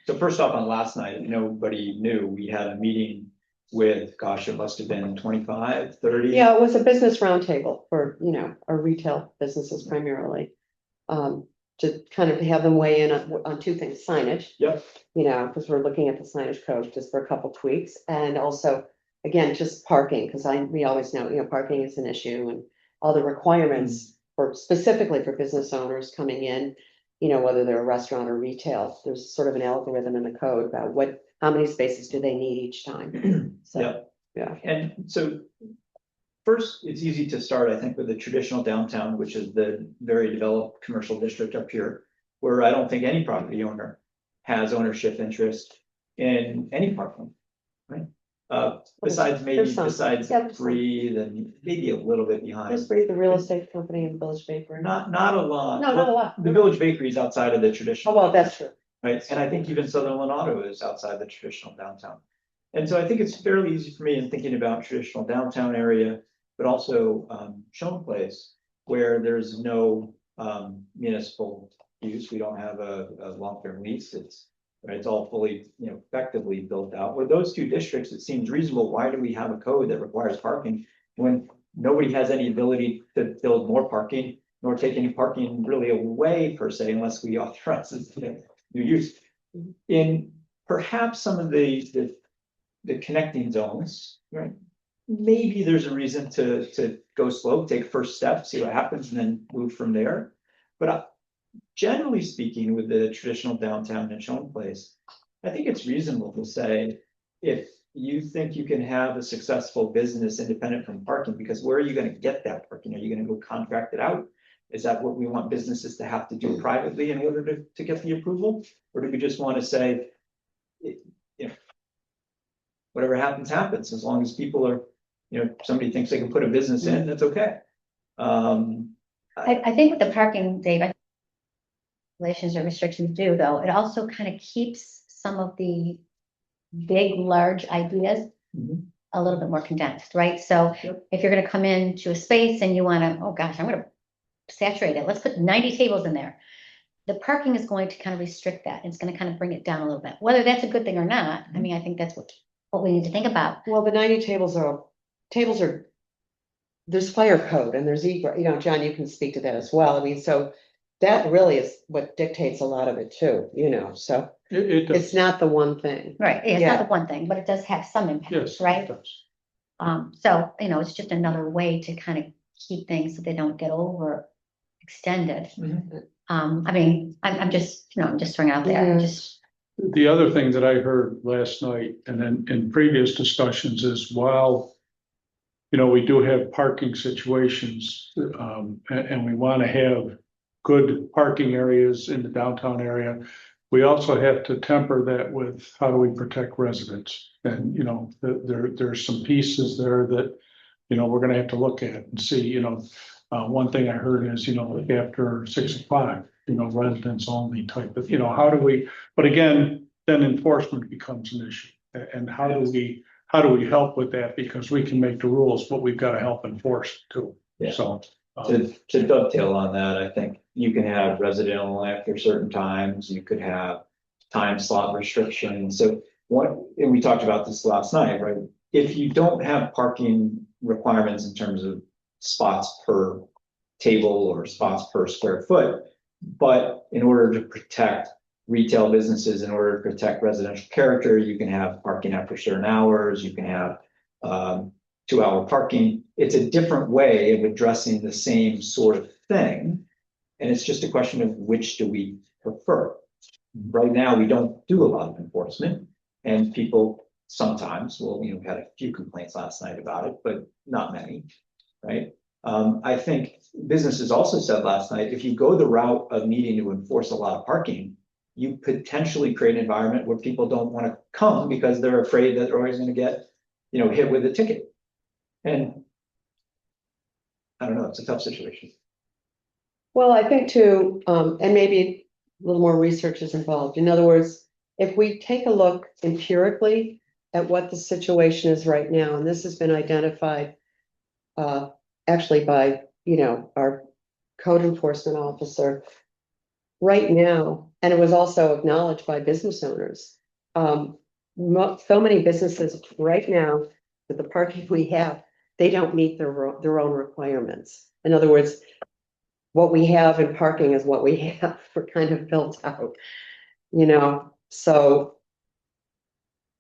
So first off, on last night, nobody knew, we had a meeting with, gosh, it must have been 25, 30. Yeah, it was a business roundtable for, our retail businesses primarily. To kind of have them weigh in on 2 things, signage. Yep. Because we're looking at the signage code just for a couple tweaks and also, again, just parking, because we always know, parking is an issue and all the requirements for specifically for business owners coming in. whether they're a restaurant or retail, there's sort of an algorithm in the code about how many spaces do they need each time. So, yeah. And so first, it's easy to start, I think, with the traditional downtown, which is the very developed commercial district up here, where I don't think any property owner has ownership interest in any parking, right? Besides there's some. besides Yeah, there's some. Breathe and maybe a little bit behind. Just Breathe, the real estate company in Village Bakery. Not a lot. No, not a lot. The Village Bakery is outside of the Oh, traditional. well, that's true. Right, and I think even Sutherland Auto is outside the traditional downtown. And so I think it's fairly easy for me in thinking about traditional downtown area, but also Schoen Place, where there's no municipal use. We don't have a long-term lease. It's all fully, effectively built out. With those two districts, it seems reasonable. Why do we have a code that requires parking when nobody has any ability to build more parking, nor take any parking really away per se, unless we authorize it? New use in perhaps some of the connecting zones, right? Maybe there's a reason to go slow, take first step, see what happens, and then move from there. But generally speaking, with the traditional downtown and Schoen Place, I think it's reasonable to say if you think you can have a successful business independent from parking, because where are you going to get that parking? Are you going to go contract it out? Is that what we want businesses to have to do privately in order to get the approval? Or do we just want to say, whatever happens, happens, as long as people are, somebody thinks they can put a business in, that's okay. I think with the parking, Dave, regulations or restrictions do, though, it also kind of keeps some of the big, large ideas Mhm. a little bit more condensed, right? So Yep. if you're gonna come into a space and you wanna, oh gosh, I'm gonna saturate it, let's put 90 tables in there. The parking is going to kind of restrict that. It's gonna kind of bring it down a little bit. Whether that's a good thing or not, I mean, I think that's what we need to think about. Well, the 90 tables are, there's fire code and there's John, you can speak to that as well. I mean, so that really is what dictates a lot of it too, so It does. it's not the one thing. Right, it's Yeah. not the one thing, but it does have some impact, Yes, it right? does. So, it's just another way to kind of keep things so they don't get over extended. Mhm. I mean, I'm just, I'm just throwing it out there, Mhm. just, The other thing that I heard last night and then in previous discussions is while, we do have parking situations, and we want to have good parking areas in the downtown area, we also have to temper that with how do we protect residents? And, there's some pieces there that, we're gonna have to look at and see, one thing I heard is, after 6 o'clock, residents only type of, how do we, but again, then enforcement becomes an issue. And how do we help with that? Because we can make the rules, but we've got to help enforce too. Yeah. So. To dovetail on that, I think you can have resident only after certain times, you could have time slot restrictions. So and we talked about this last night, right? If you don't have parking requirements in terms of spots per table or spots per square foot, but in order to protect retail businesses, in order to protect residential character, you can have parking after certain hours, you can have 2-hour parking. It's a different way of addressing the same sort of thing. And it's just a question of which do we prefer. Right now, we don't do a lot of enforcement, and people sometimes will, we had a few complaints last night about it, but not many, right? I think businesses also said last night, if you go the route of needing to enforce a lot of parking, you potentially create an environment where people don't want to come because they're afraid that they're always going to get, hit with a ticket. And I don't know, it's a tough situation. Well, I think too, and maybe a little more research is involved. In other words, if we take a look empirically at what the situation is right now, and this has been identified actually by, our code enforcement officer right now, and it was also acknowledged by business owners. So many businesses right now, with the parking we have, they don't meet their own requirements. In other words, what we have in parking is what we have. We're kind of built out, so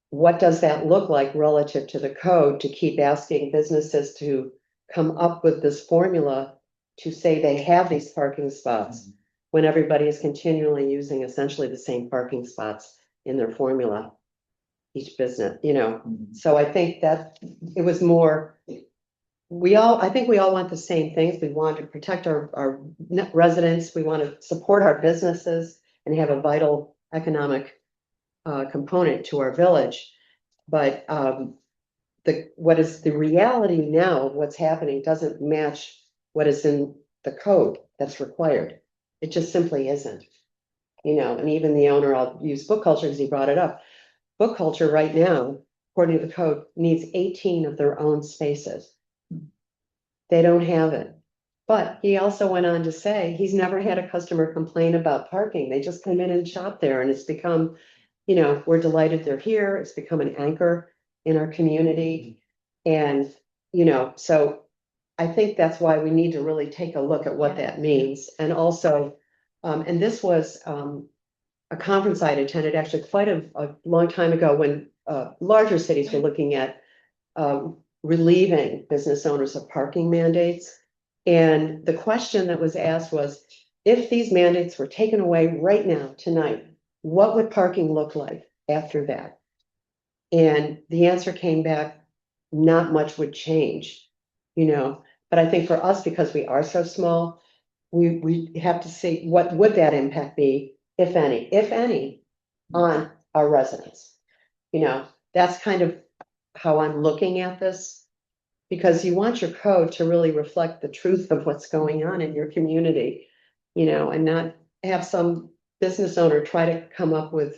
what does that look like relative to the code to keep asking businesses to come up with this formula to say they have these parking spots when everybody is continually using essentially the same parking spots in their formula. Each business, so I think that it was more. I think we all want the same things. We want to protect our residents. We want to support our businesses and have a vital economic component to our village. But what is the reality now of what's happening doesn't match what is in the code that's required. It just simply isn't. And even the owner, I'll use Book Culture because he brought it up. Book Culture right now, according to the code, needs 18 of their own spaces. They don't have it. But he also went on to say he's never had a customer complain about parking. They just come in and shop there, and it's become, we're delighted they're here. It's become an anchor in our community. And, so I think that's why we need to really take a look at what that means. And also, and this was a conference I attended actually quite a long time ago when larger cities were looking at relieving business owners of parking mandates. And the question that was asked was, if these mandates were taken away right now, tonight, what would parking look like after that? And the answer came back, not much would change, But I think for us, because we are so small, we have to see what would that impact be, if any, on our residents. That's kind of how I'm looking at this. Because you want your code to really reflect the truth of what's going on in your community, and not have some business owner try to come up with,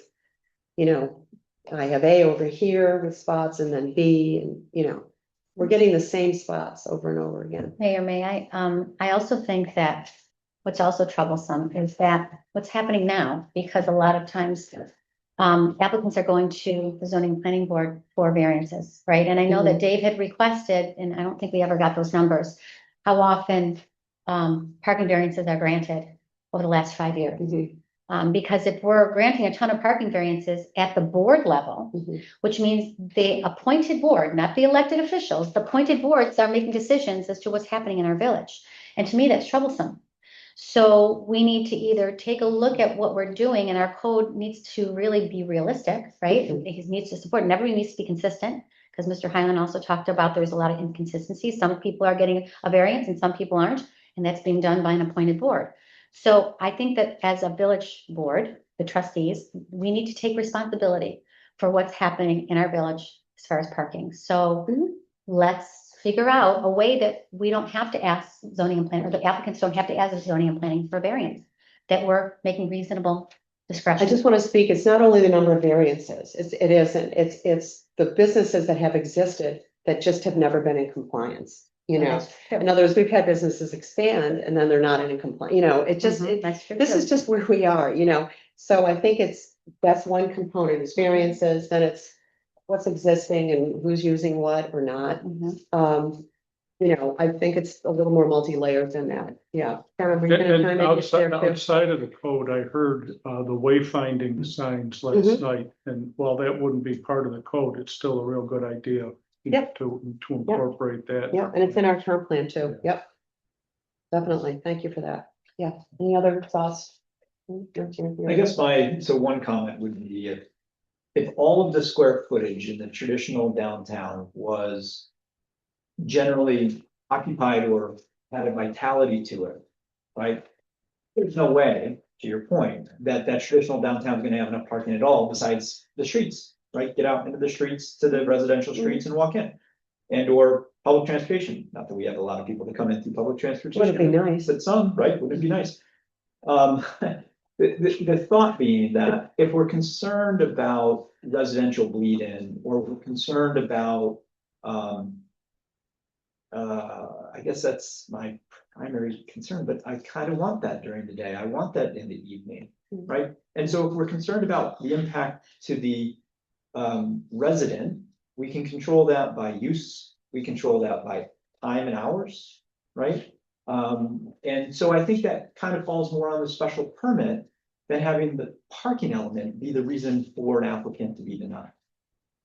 I have A over here with spots and then B, and, we're getting the same spots over and over again. Mayor, may I also think that what's also troublesome is that what's happening now, because a lot of times applicants are going to the zoning and planning board for variances, right? And I know that Dave had requested, and I don't think we ever got those numbers, how often parking variances are granted over the last 5 years. Because if we're granting a ton of parking variances at the board level, which means the appointed board, not the elected officials, the appointed boards are making decisions as to what's happening in our village. And to me, that's troublesome. So we need to either take a look at what we're doing, and our code needs to really be realistic, right? It needs to support, and everybody needs to be consistent, because Mr. Highland also talked about there's a lot of inconsistencies. Some people are getting a variance and some people aren't, and that's being done by an appointed board. So I think that as a village board, the trustees, we need to take responsibility for what's happening in our village as far as parking. So let's figure out a way that we don't have to ask zoning and planning, or the applicants don't have to ask zoning and planning for variance, that we're making reasonable discretion. I just want to speak, it's not only the number of variances, it's the businesses that have existed that just have never been in compliance. In other words, we've had businesses expand and then they're not in compliance, this is just where we are, So I think that's one component is variances, then it's what's existing and who's using what or not. I think it's a little more multi-layered than that. Yeah. Karen, were you gonna And chime in just there, too? outside of the code, I heard the wayfinding signs last night, and while that wouldn't be part of the code, it's still a real good idea to incorporate that. Yeah, and it's in our term plan too. Yep. Definitely. Thank you for that. Yeah. Any other thoughts? I guess one comment would be if all of the square footage in the traditional downtown was generally occupied or had a vitality to it, right? There's no way, to your point, that traditional downtown is gonna have enough parking at all besides the streets, right? Get out into the streets, to the residential streets and walk in. And or public transportation, not that we have a lot of people that come in through public transportation. Would it be nice? But some, right, would it be nice? The thought being that if we're concerned about residential bleed-in, or we're concerned about, I guess that's my primary concern, but I kind of want that during the day. I want that in the evening, right? And so if we're concerned about the impact to the resident, we can control that by use, we control that by time and hours, right? And so I think that kind of falls more on the special permit than having the parking element be the reason for an applicant to be denied.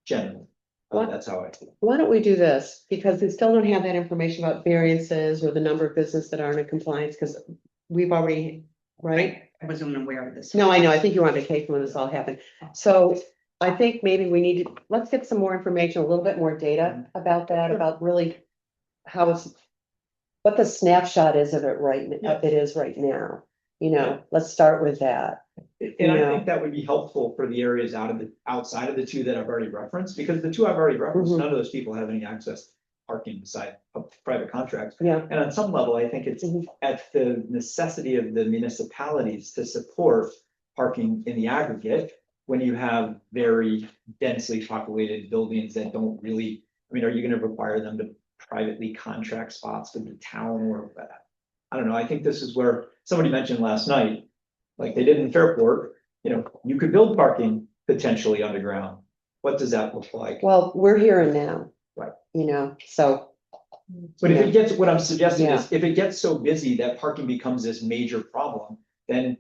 Generally, that's how I feel. Why don't we do this? Because we still don't have that information about variances or the number of businesses that aren't in compliance, because we've already right? I wasn't aware of this. No, I know, I think you were on vacation when this all happened. So I think maybe we need to, let's get some more information, a little bit more data about that, about really how it's, what the snapshot is of it right now. You know, let's start with that. And I Yeah. think that would be helpful for the areas outside of the two that I've already referenced, because the two I've already referenced, Mhm. none of those people have any access to parking beside private contracts. Yeah. And on some level, I think it's Mhm. at the necessity of the municipalities to support parking in the aggregate when you have very densely populated buildings that don't really, I mean, are you gonna require them to privately contract spots with the town or I don't know, I think this is where somebody mentioned last night, like they did in Fairport, you know, you could build parking potentially underground. What does that look like? Well, we're here and now. Right. You know, so. But if Yeah. it gets, what I'm suggesting Yeah. is, if it gets so busy that parking becomes this major problem, then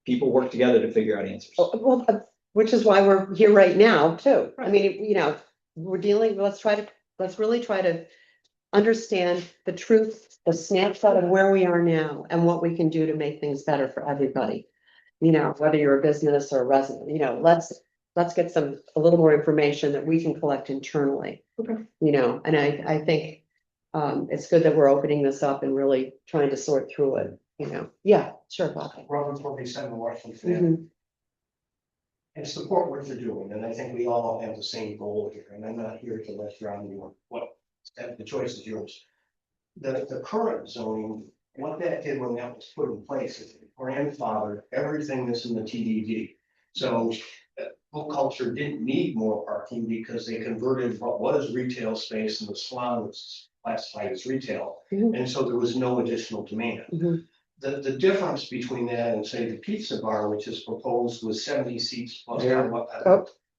people work together to figure out answers. Well, which is why we're here right now too. I mean, you know, we're dealing, let's really try to understand the truth, the snapshot of where we are now and what we can do to make things better for everybody. You know, whether you're a business or a resident, you know, let's get a little more information that we can collect internally. Okay. You know, and I think it's good that we're opening this up and really trying to sort through it, you know. Yeah, sure, Bob. Robert 47 Washington, Mhm. and support what you're doing, and I think we all have the same goal here, and I'm not here to let you on you what, the choice is yours. The current zoning, what that did when that was put in place, is it grandfathered everything that's in the TDD. So Book Culture didn't need more parking because they converted what was retail space and the salon was classified as retail. Mhm. And so there was no additional demand. Mhm. The difference between that and say the pizza bar, which is proposed with 70 seats plus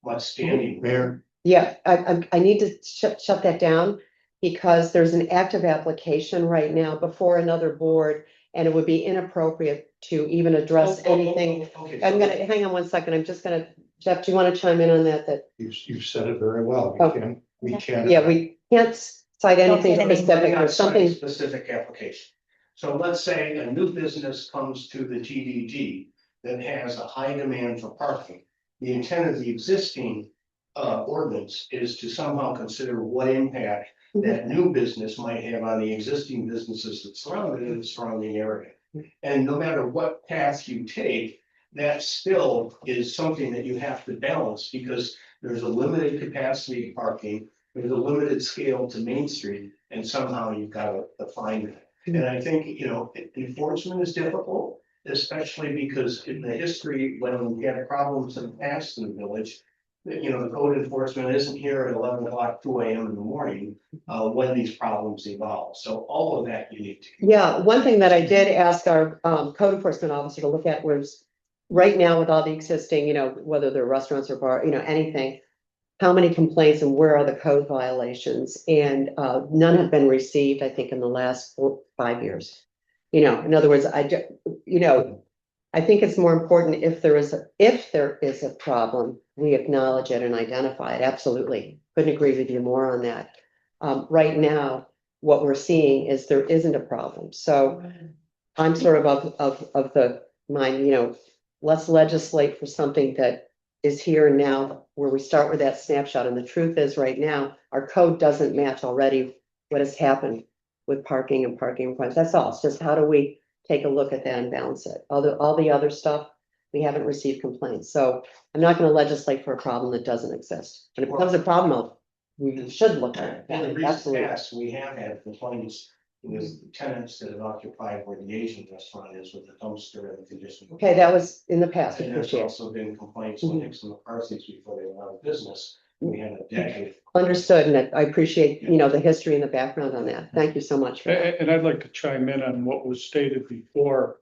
what standing there. Yeah, I need to shut that down because there's an active application right now before another board. And it would be inappropriate to even address anything. Okay, I'm gonna, hang on one second, I'm just gonna, Jeff, do you want to chime in on that? That, you've said it very well. Oh. We can. yeah, we can't cite anything Don't say specific or something. Specific application. So let's say a new business comes to the TDG that has a high demand for parking. The intent of the existing ordinance is to somehow consider what impact that new business might have on the existing businesses that surround it in the surrounding area. And no matter what path you take, that still is something that you have to balance because there's a limited capacity of parking, there's a limited scale to Main Street, and somehow you've got to find that. And I think, you know, enforcement is difficult, especially because in the history, when we had problems in the past in the village, you know, the code enforcement isn't here at 11 o'clock, 2 a.m. in the morning, when these problems evolve. So all of that you need to. Yeah, one thing that I did ask our code enforcement officer to look at was right now with all the existing, you know, whether they're restaurants or bar, you know, anything. How many complaints and where are the code violations? And none have been received, I think, in the last 5 years. You know, in other words, you know, I think it's more important if there is a problem, we acknowledge it and identify it. Absolutely. Couldn't agree with you more on that. Right now, what we're seeing is there isn't a problem. So I'm sort of the mind, you know, let's legislate for something that is here and now, where we start with that snapshot. And the truth is, right now, our code doesn't match already what has happened with parking and parking requirements. That's all. It's just how do we take a look at that and balance it? All the other stuff, we haven't received complaints. So I'm not going to legislate for a problem that doesn't exist. When it becomes a problem, we should look at In the it. recent Absolutely. past, we have had complaints with tenants that have occupied where the Asian restaurant is with the dumpster and the condition. Okay, that was in the past. And there's Appreciate it. also been complaints with Nixon McCarthy's before they went out of business. We had a decade. Understood, and I appreciate, you know, the history and the background on that. Thank you so much for that. And I'd like to chime in on what was stated before.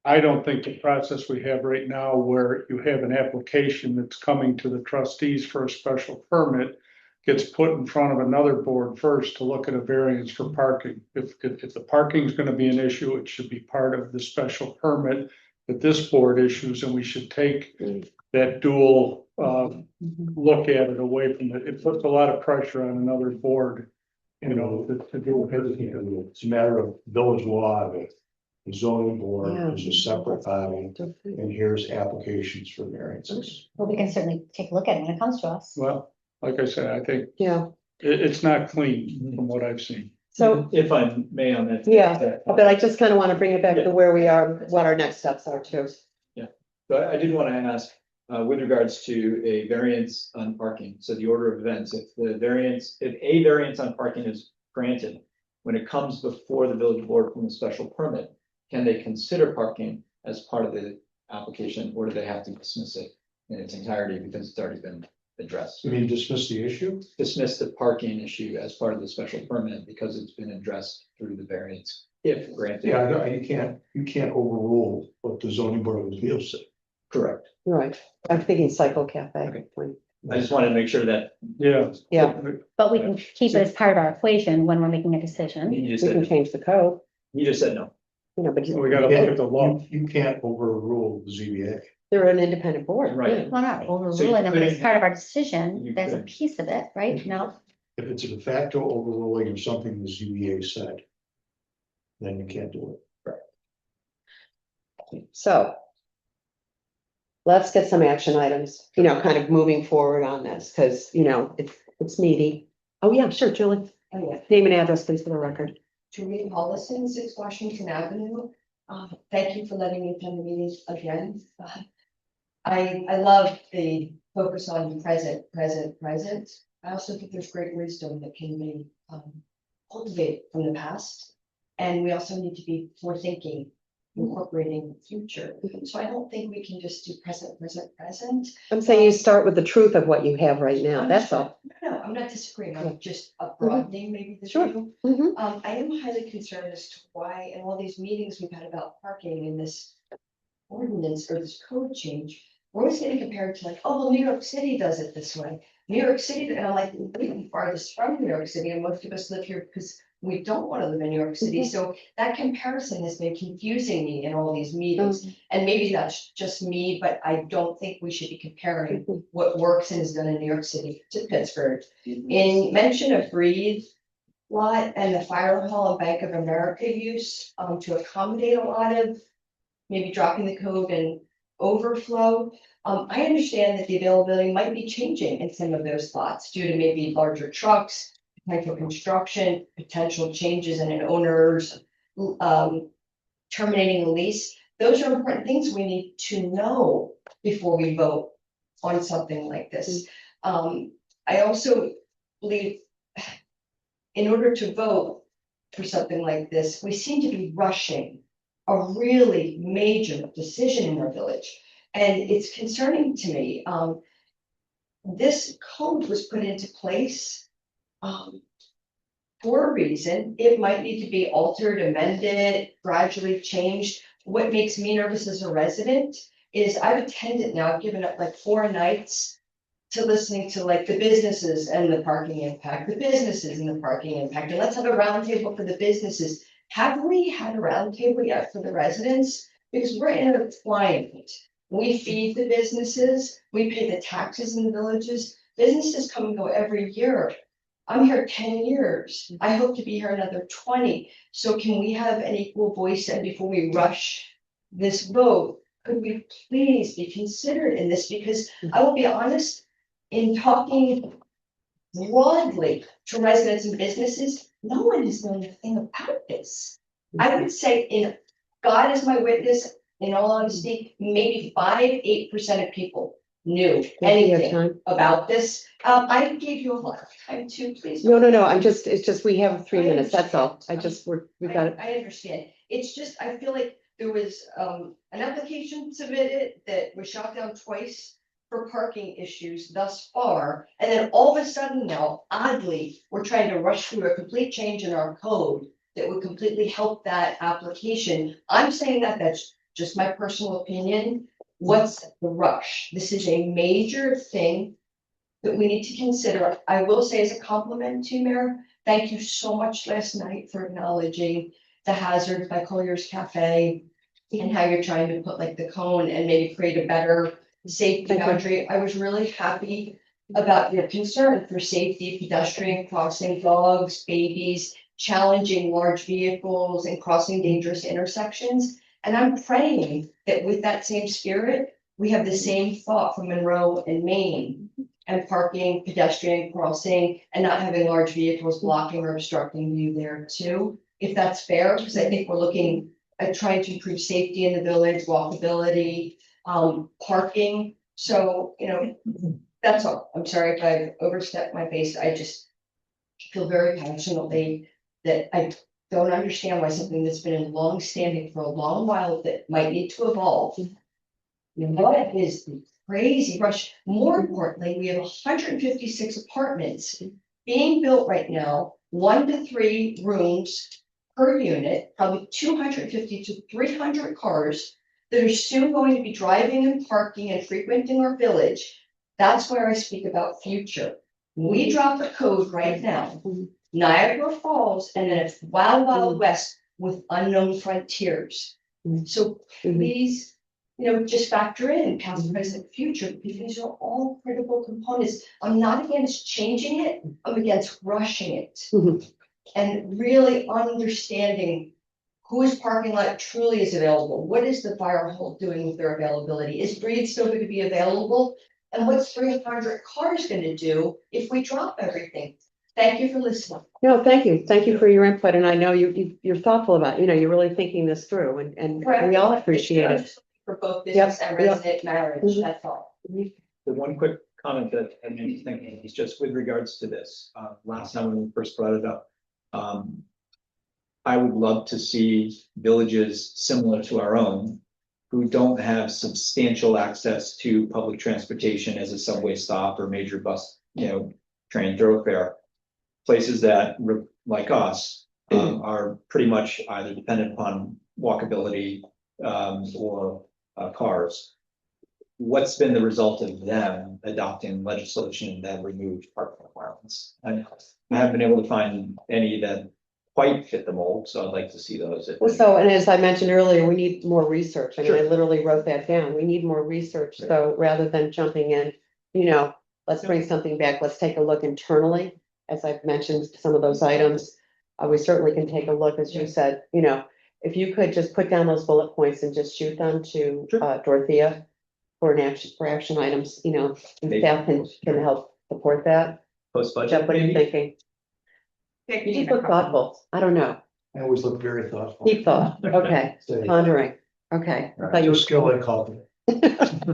I don't think the process we have right now, where you have an application that's coming to the trustees for a special permit, gets put in front of another board first to look at a variance for parking. If the parking is going to be an issue, it should be part of the special permit that this board issues, and we should take that dual look at it away from it. It puts a lot of pressure on another board, you know, to do it. It's a matter of village law that The zoning board Yeah. is a separate body, and here's applications for variances. Well, we can certainly take a look at it when it comes to us. Well, like I said, I think Yeah, it's not clean from what I've seen. so, If I may on that. yeah, but I just kind of want to bring it back to where we are, what our next steps are too. But I did want to ask, with regards to a variance on parking, so the order of events, if a variance on parking is granted, when it comes before the village board from a special permit, can they consider parking as part of the application, or do they have to dismiss it in its entirety because it's already been addressed? You mean dismiss the issue? Dismiss the parking issue as part of the special permit because it's been addressed through the variance, if granted. Yeah, no, you can't overrule what the zoning board of appeals said. Correct. Right, I'm thinking Cycle Cafe. Okay. I just wanted to make sure that Yeah. Yeah, But we can keep it as part of our equation when we're making a decision. you just we can said, change the code, you just said no. but We gotta look at the law. You can't overrule the ZBA. they're an independent board. Right. yeah. Well, not overruling them, but it's couldn't- part of our decision. you There's a could. piece of it, right? No, If it's a de facto overruling of something the ZBA said, then you can't do it. So. Let's get some action items, kind of moving forward on this, because, it's meaty. Oh, yeah, sure, Julie. Oh, yeah. Name and address, please, for the record. Julie Paulison, 6 Washington Avenue. Thank you for letting me attend the meetings again. I love the focus on present. I also think there's great wisdom that can be cultivated from the past. And we also need to be forward-thinking, incorporating the future. So I don't think we can just do present. I'm saying you start with the truth of what you have right now, that's all. No, I'm not disagreeing. I'm just broadening maybe the Sure. view. Mhm. I am highly concerned as to why, in all these meetings we've had about parking in this ordinance or this code change, we're always getting compared to like, oh, well, New York City does it this way. New York City, and I'm like, we're farthest from New York City, and most of us live here because we don't want to live in New York City. So that comparison has been confusing me in all these meetings. And maybe that's just me, but I don't think we should be comparing what works and is done in New York City to Pittsburgh. In mention of Breathe lot and the Fire Hall and Bank of America use to accommodate a lot of maybe dropping the code and overflow. I understand that the availability might be changing in some of those spots due to maybe larger trucks, potential construction, potential changes in an owner's terminating a lease. Those are important things we need to know before we vote on something like this. I also believe in order to vote for something like this, we seem to be rushing a really major decision in our village. And it's concerning to me. This code was put into place for a reason. It might need to be altered, amended, gradually changed. What makes me nervous as a resident is I've attended now, I've given up like 4 nights to listening to like the businesses and the parking impact, the businesses and the parking impact. And let's have a roundtable for the businesses. Have we had a roundtable yet for the residents? Because we're intertwined. We feed the businesses, we pay the taxes in the villages. Businesses come and go every year. I'm here 10 years. I hope to be here another 20. So can we have an equal voice? And before we rush this vote, could we please be considered in this? Because I will be honest, in talking broadly to residents and businesses, no one has known a thing about this. I would say God is my witness, in all honesty, maybe 5-8% of people knew anything about this. I gave you a lot of time too, please. No, it's just, we have 3 minutes, that's all. We got it. I understand. It's just, I feel like there was an application submitted that was shot down twice for parking issues thus far. And then all of a sudden now, oddly, we're trying to rush through a complete change in our code that would completely help that application. I'm saying that that's just my personal opinion. What's the rush? This is a major thing that we need to consider. I will say as a compliment to you, Mayor, thank you so much last night for acknowledging the hazards by Collier's Cafe and how you're trying to put like the cone and maybe create a better safety boundary. I was really happy about your concern for safety, pedestrian crossing, dogs, babies, challenging large vehicles and crossing dangerous intersections. And I'm praying that with that same spirit, we have the same thought from Monroe and Maine. And parking, pedestrian crossing, and not having large vehicles blocking or obstructing view there too. If that's fair, because I think we're looking at trying to improve safety in the village, walkability, parking. So, that's all. I'm sorry if I overstepped my base. I just feel very passionately that I don't understand why something that's been in long standing for a long while that might need to evolve. What is the crazy rush? More importantly, we have 156 apartments being built right now, 1 to 3 rooms per unit, probably 250 to 300 cars that are soon going to be driving and parking and frequenting our village. That's where I speak about future. We drop the code right now, Niagara Falls, and then it's Wild Wild West with unknown frontiers. So please, just factor in past, present, future, because these are all critical components. I'm not against changing it, I'm against rushing it. And really understanding whose parking lot truly is available. What is the fire hall doing with their availability? Is Breed still going to be available? And what's 300 cars going to do if we drop everything? Thank you for listening. No, thank you. Thank you for your input. And I know you're thoughtful about, you're really thinking this through and we all appreciate it. For both business and resident marriage, that's all. The one quick comment that I made me think is just with regards to this, last time when we first brought it up. I would love to see villages similar to our own who don't have substantial access to public transportation as a subway stop or major bus, train thoroughfare. Places that, like us, are pretty much either dependent upon walkability or cars. What's been the result of them adopting legislation that removed parking requirements? And I haven't been able to find any that quite fit the mold, so I'd like to see those. Well, so, and as I mentioned earlier, we need more research. I mean, I Sure. literally wrote that down. We need more research. So rather than jumping in, let's bring something back. Let's take a look internally. As I've mentioned, some of those items, we certainly can take a look, as you said, if you could just put down those bullet points and just shoot them to Dorothea for action items, and staff can help support that. Post budget. Jeff, what are you thinking? You just look thoughtful. I don't know. I always look very thoughtful. Deep thought. Okay. So, Pondering. Okay. I thought you your were skill and confidence.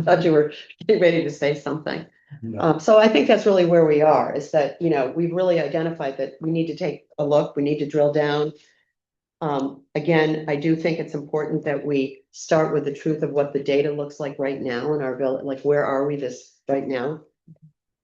thought you were getting ready to say something. No. So I think that's really where we are, is that, we've really identified that we need to take a look, we need to drill down. Again, I do think it's important that we start with the truth of what the data looks like right now in our village, like where are we this right now?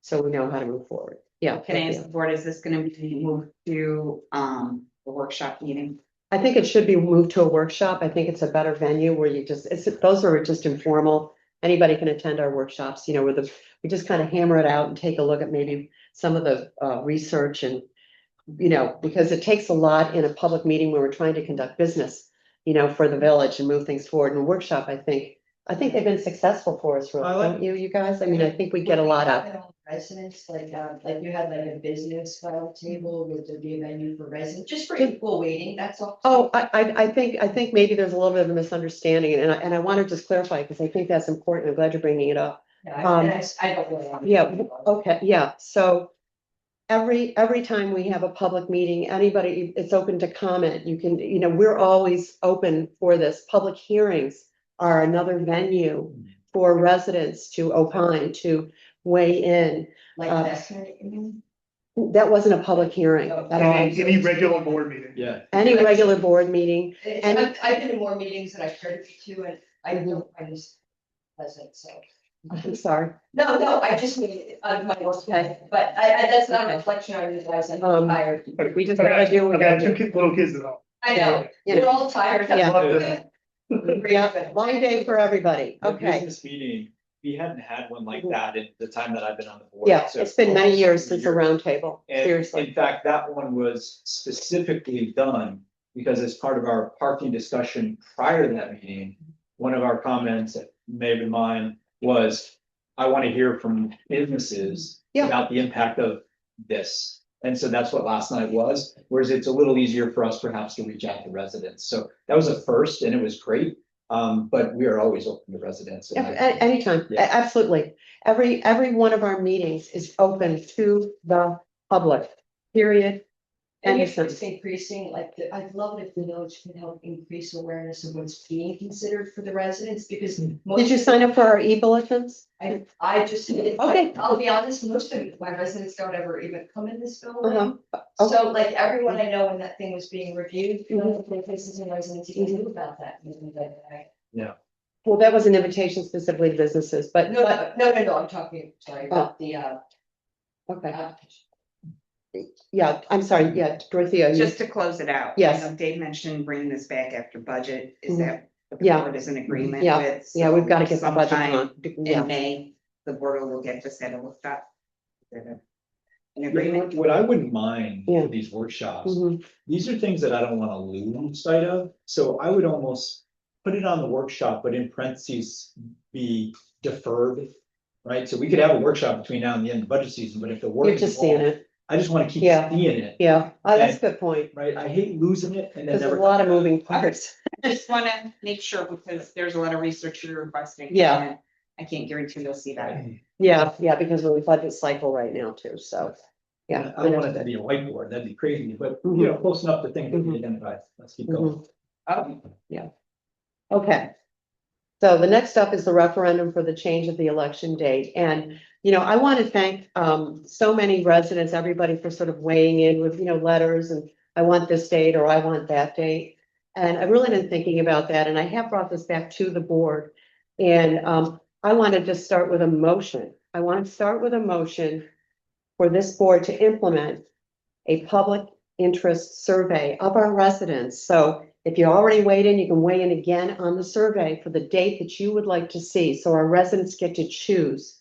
So we know how to move forward. Yeah. Can I ask the board, is this gonna be moved to a workshop meeting? I think it should be moved to a workshop. I think it's a better venue where those are just informal. Anybody can attend our workshops, where we just kind of hammer it out and take a look at maybe some of the research and, because it takes a lot in a public meeting where we're trying to conduct business, for the village and move things forward. In a workshop, I think they've been successful for us, really, don't you guys? I mean, I think we get a lot out. Residents, like you had like a business style table, would there be a venue for residents, just for equal waiting, that's all. Oh, I think maybe there's a little bit of a misunderstanding, and I want to just clarify, because I think that's important. I'm glad you're bringing it up. Yeah, I don't really. Yeah, okay, yeah, so every time we have a public meeting, anybody, it's open to comment. You can, we're always open for this. Public hearings are another venue for residents to opine, to weigh in. Like that's, you mean? That wasn't a publib hearing at all. Any regular board meeting. Yeah. Any regular board meeting. I've been to more meetings than I've heard to, and I don't, I just pleasant, so. I'm sorry. No, I just mean, my okay, but that's not a reflection on you guys, I'm tired. We just gotta do. I got two little kids at home. I know, we're all tired. Yeah. Yeah, long day for everybody. The Okay. business meeting, we hadn't had one like that in the time that I've been on the board. Yeah, So it's been many years since a years. round table. And Seriously. in fact, that one was specifically done because as part of our parking discussion prior to that meeting, one of our comments that may have been mine was, I want to hear from businesses Yeah. about the impact of this. And so that's what last night was, whereas it's a little easier for us perhaps to reach out to residents. So that was a first and it was great. But we are always open to residents. and Anytime, Yeah. absolutely. Every one of our meetings is open to the public, period. And Any if sense. it's increasing, like, I'd love it if the village could help increase awareness of what's being considered for the residents, because. Did you sign up for our e-bulletins? I just, Okay. I'll be honest, most of my residents don't ever even come in this building. Uh-huh. Okay. So like everyone I know when that thing was being reviewed, none of the businesses and residents even knew about that. Well, that was an invitation specifically to businesses, but. No, I'm talking, sorry, about the Okay, application. yeah, I'm sorry, yeah, Dorothea. you- Just to close it out. Yes. I know Dave mentioned bringing this back after budget. Is Mhm. that what the Yeah. board is in agreement Yeah. with? Yeah, we've got to So get the budget sometime on. Yeah. In May, the board will get this at a workshop. Is that an Yeah, agreement? what I wouldn't mind Yeah. with these workshops, Mhm. these are things that I don't wanna lose sight of, so I would almost put it on the workshop, but in parentheses, be deferred. Right, so we could have a workshop between now and the end of the budget season, but if the work. You're just seeing involved, it. I just wanna keep Yeah. seeing it, Yeah, that's a good point. right, I hate losing it and then There's a never. lot of moving parts. I just wanna make sure because there's a lot of research you're requesting. Yeah. and I can't guarantee you'll see that. Yeah, because we're in budget cycle right now too, so. Yeah. I don't want it to be a whiteboard, that'd be crazy, but you know, close enough to think that we identify, let's keep going. Mhm. Okay. So the next up is the referendum for the change of the election date. And, I want to thank so many residents, everybody for sort of weighing in with, letters and I want this date or I want that date. And I've really been thinking about that and I have brought this back to the board. And I want to just start with a motion. I want to start with a motion for this board to implement a public interest survey of our residents. So if you already weighed in, you can weigh in again on the survey for the date that you would like to see. So our residents get to choose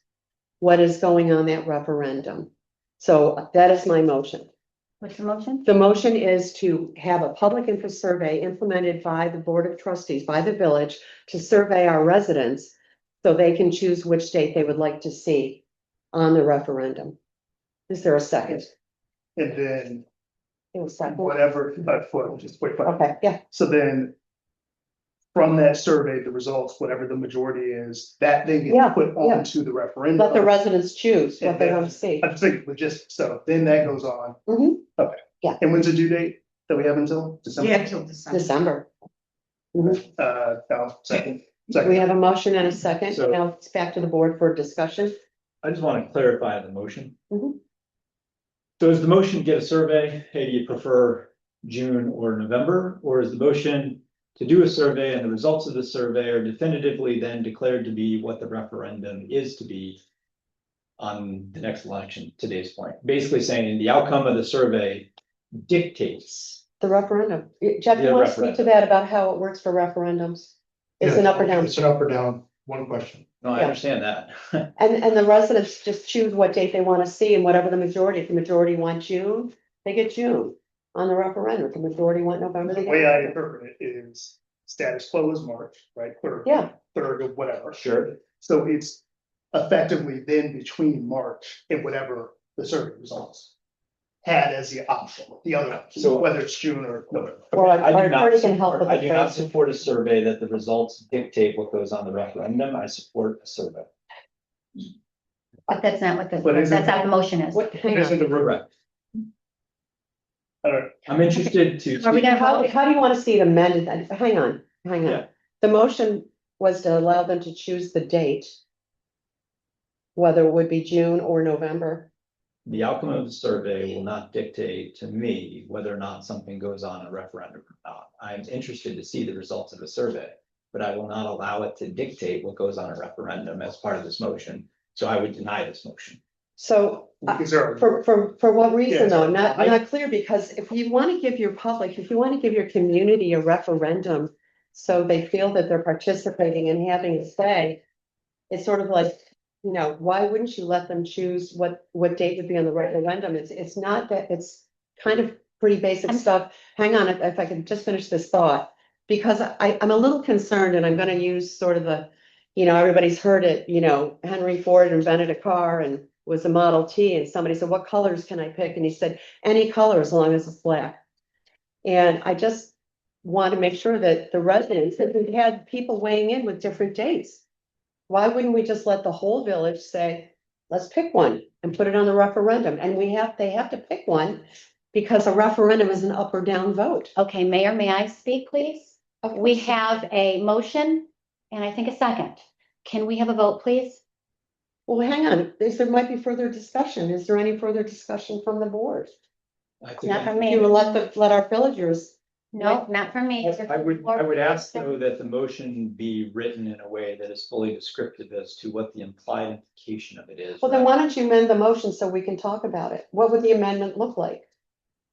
what is going on that referendum. So that is my motion. What's the motion? The motion is to have a public interest survey implemented by the Board of Trustees, by the village, to survey our residents so they can choose which date they would like to see on the referendum. Is there a second? And then It was second. whatever, just wait, Okay, yeah, so then. From that survey, the results, whatever the majority is, that then Yeah, gets put yeah. onto the referendum. let the residents choose what And they then- want to see. I'm just thinking logistics, so then that goes on. Mhm. Okay. Yeah. And when's the due date that we have until December? Yeah, till December. December. Mhm. No, second. We have a motion and a second. So- Now it's back to the board for discussion. I just wanna clarify the motion. Mhm. So is the motion get a survey, hey, do you prefer June or November, or is the motion to do a survey and the results of the survey are definitively then declared to be what the referendum is to be on the next election, today's point, basically saying the outcome of the survey dictates. The referendum. Jeff, you Yeah, want to speak to referendum. that about how it works for referendums? It's an up or down. It's an up or down, one question. No, I Yeah. understand that. And the residents just choose what date they want to see and whatever the majority, if the majority want June, they get June on the referendum. If the majority want November, they The way I get. interpret it is status quo is March, right? Yeah. Third of whatever. Sure. So it's effectively then between March and whatever the survey results had as the option, the other option, So- whether it's June or November. Or I our do not attorney can help support, with I the do not phrasing. support a survey that the results dictate what goes on the referendum. I support a survey. But that's not what the, But isn't- that's not the motion is. What, hang Isn't on. the Correct. I don't, I'm interested to. Are we gonna How, vote? how do you want to see it amended? Hang on. Yeah. The motion was to allow them to choose the date. Whether it would be June or November. The outcome of the survey will not dictate to me whether or not something goes on a referendum or not. I'm interested to see the results of the survey, but I will not allow it to dictate what goes on a referendum as part of this motion. So I would deny this motion. So is there, for what reason Yeah, though? Not, I- not clear, because if you want to give your public, if you want to give your community a referendum. So they feel that they're participating and having a say. It's sort of like, why wouldn't you let them choose what date would be on the referendum? It's not that, it's kind of pretty basic stuff. Hang on, if I can just finish this thought. Because I'm a little concerned and I'm gonna use sort of the, everybody's heard it, Henry Ford invented a car and was a Model T, and somebody said, what colors can I pick? And he said, any color as long as it's black. And I just want to make sure that the residents, that we had people weighing in with different dates. Why wouldn't we just let the whole village say, let's pick one and put it on the referendum? And they have to pick one because a referendum is an up or down vote. Okay, Mayor, may I speak, please? Of We course. have a motion and I think a second. Can we have a vote, please? Well, hang on, there might be further discussion. Is there any further discussion from the board? I think Not from You me. will let our villagers. No, not from me. I would ask though that the motion be written in a way that is fully descriptive as to what the implied implication of it is. Well, then why don't you amend the motion so we can talk about it? What would the amendment look like?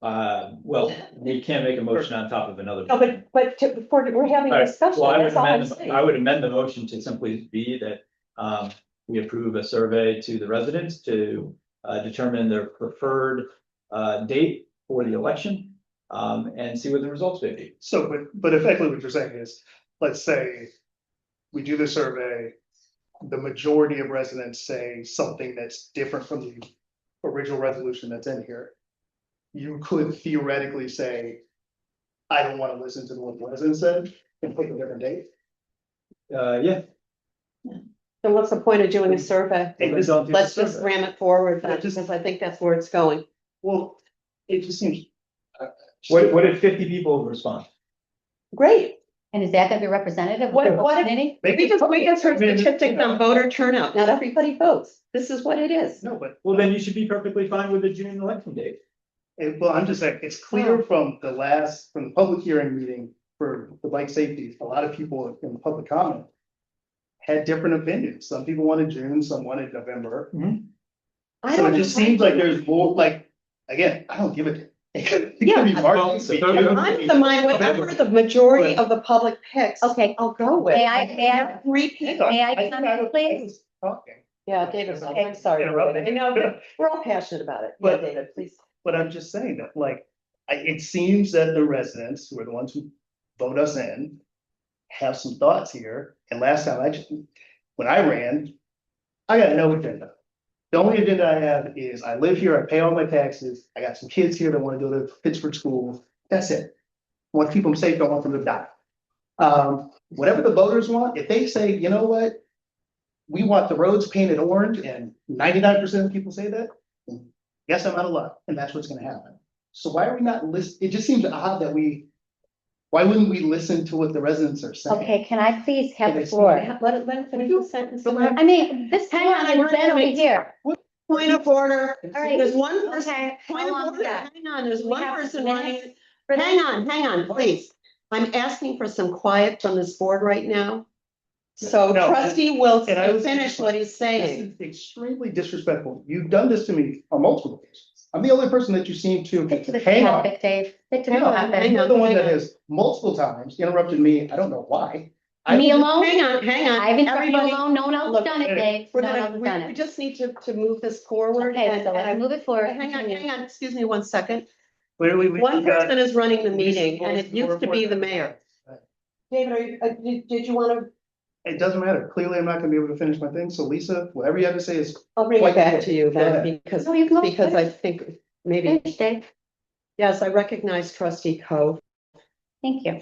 Well, we can't make a motion on top of another. No, before, we're having a Right. discussion, Well, that's all I'm I saying. would amend the motion to simply be that we approve a survey to the residents to determine their preferred date for the election and see what the results may be. So, but effectively what you're saying is, let's say we do the survey, the majority of residents say something that's different from the original resolution that's in here. You could theoretically say, I don't want to listen to what the resident said and pick a different date. Yeah. So what's the point of doing a survey? Hey, Let's don't do the Let's just survey. ram it forward, Yeah, just- because I think that's where it's going. Well, it just seems. What if 50 people respond? Great. And is that gonna be representative? of What- the whole what if- community? We just heard I mean, statistics on voter turnout. Not everybody votes. This is what it is. No, but, Well, then you should be perfectly fine with the June election date. well, I'm just saying, it's clear from the public hearing meeting for the bike safety, a lot of people in the public comment had different opinions. Some people wanted June, some wanted November. I So don't it just know. seems like there's more, like, again, I don't give a damn. It could be Yeah, March, it could be June. I'm the mind, whatever the majority of the public picks. Okay. I'll go with. May I- Three people. May I think comment, please? was talking. Yeah, David, I'm sorry. Interrupting. I know, we're all passionate about it. Yeah, But- David, please. But I'm just saying that, like, it seems that the residents, who are the ones who vote us in, have some thoughts here. And last time when I ran, I got no agenda. The only agenda I have is I live here, I pay all my taxes, I got some kids here that want to go to Pittsburgh schools. That's it. I want to keep them safe, don't want them to die. Whatever the voters want, if they say, you know what? We want the roads painted orange, and 99% of people say that, yes, I'm out of luck, and that's what's gonna happen. So why are we not it just seems odd that why wouldn't we listen to what the residents are saying? Okay, can I please have the Yes. floor? Let it finish the sentence. I mean, this Hang on, time we're is been over having- here. Point of order. All right. There's one person, Okay. point how of long is order, that? hang on, there's We one have person minutes running. for this? Hang on, please. I'm asking for some quiet from this board right now. So No, trustee will and I was- finish what he's This saying. is extremely disrespectful. You've done this to me on multiple occasions. I'm the only person that you seem to Stick to the hang on. topic, Dave. Stick to the Hang on, topic. you're the one that hang on. has multiple times interrupted me. I don't know why. Me alone? Hang on, I've interrupted you everybody. alone. No one else has Look, done it, Dave. We're No one else gonna, has done we it. just need to move this forward. Okay, and- so let's and- move it forward. Hang on, Continue. excuse me one second. Clearly, we One got. person is running the meeting and it used to be the mayor. David, did you want to, It doesn't matter. Clearly, I'm not gonna be able to finish my thing. So Lisa, whatever you have to say is, I'll bring it back to you Go ahead. then because, No, you can go because I finish. think maybe, Finish, Dave. yes, I recognize trustee Cove. Thank you.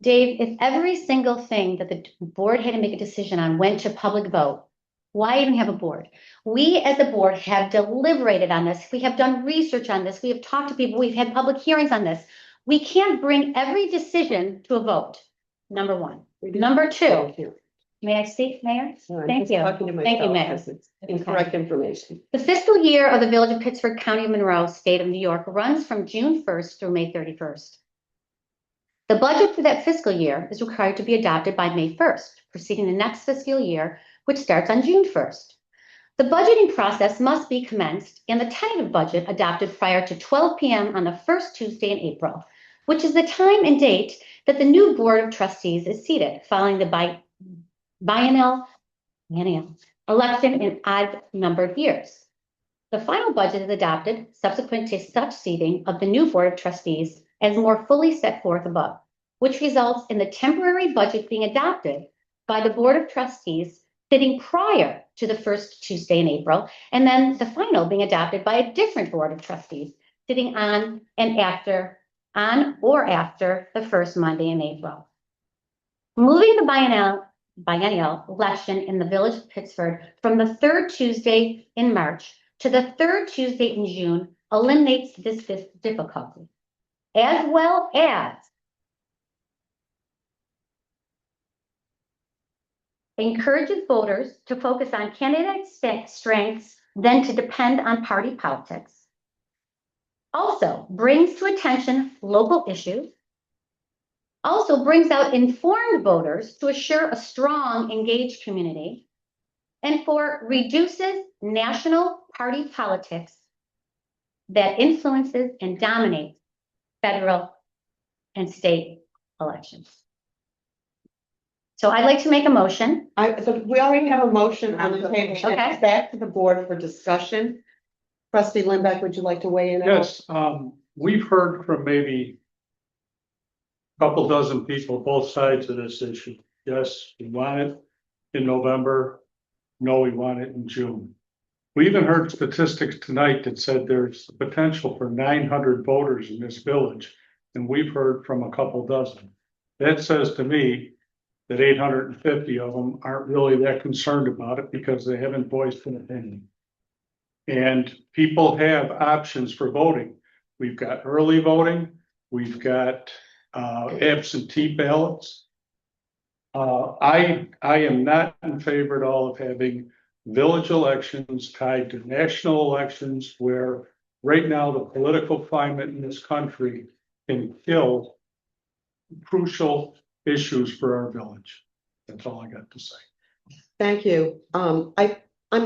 Dave, if every single thing that the board had to make a decision on went to public vote, why even have a board? We as a board have deliberated on this. We have done research on this. We have talked to people. We've had public hearings on this. We can't bring every decision to a vote. Number one. Number two, Thank you. may I speak, Mayor? No, I'm Thank just you. talking to Thank you, myself Mayor. because it's incorrect information. The fiscal year of the Village of Pittsburgh, County of Monroe, State of New York runs from June 1st through May 31st. The budget for that fiscal year is required to be adopted by May 1st, preceding the next fiscal year, which starts on June 1st. The budgeting process must be commenced and the tentative budget adopted prior to 12 p.m. on the first Tuesday in April, which is the time and date that the new Board of Trustees is seated following the biennial election in odd-numbered years. The final budget is adopted subsequent to such seating of the new Board of Trustees as more fully set forth above, which results in the temporary budget being adopted by the Board of Trustees sitting prior to the first Tuesday in April, and then the final being adopted by a different Board of Trustees, sitting on or after the first Monday in April. Moving the biennial election in the Village of Pittsford from the third Tuesday in March to the third Tuesday in June eliminates this difficulty, as well as encourages voters to focus on candidate strengths than to depend on party politics. Also brings to attention local issues. Also brings out informed voters to assure a strong, engaged community. And reduces national party politics that influences and dominates federal and state elections. So I'd like to make a motion. We already have a motion on the table. Okay. It's back to the board for discussion. Trustee Lindbeck, would you like to weigh in? Yes, we've heard from maybe a couple dozen people, both sides of this issue. Yes, we want it in November. No, we want it in June. We even heard statistics tonight that said there's potential for 900 voters in this village, and we've heard from a couple dozen. That says to me that 850 of them aren't really that concerned about it because they haven't voiced an opinion. And people have options for voting. We've got early voting, we've got absentee ballots. I am not in favor at all of having village elections tied to national elections where right now the political climate in this country can kill crucial issues for our village. That's all I got to say. Thank you. I'm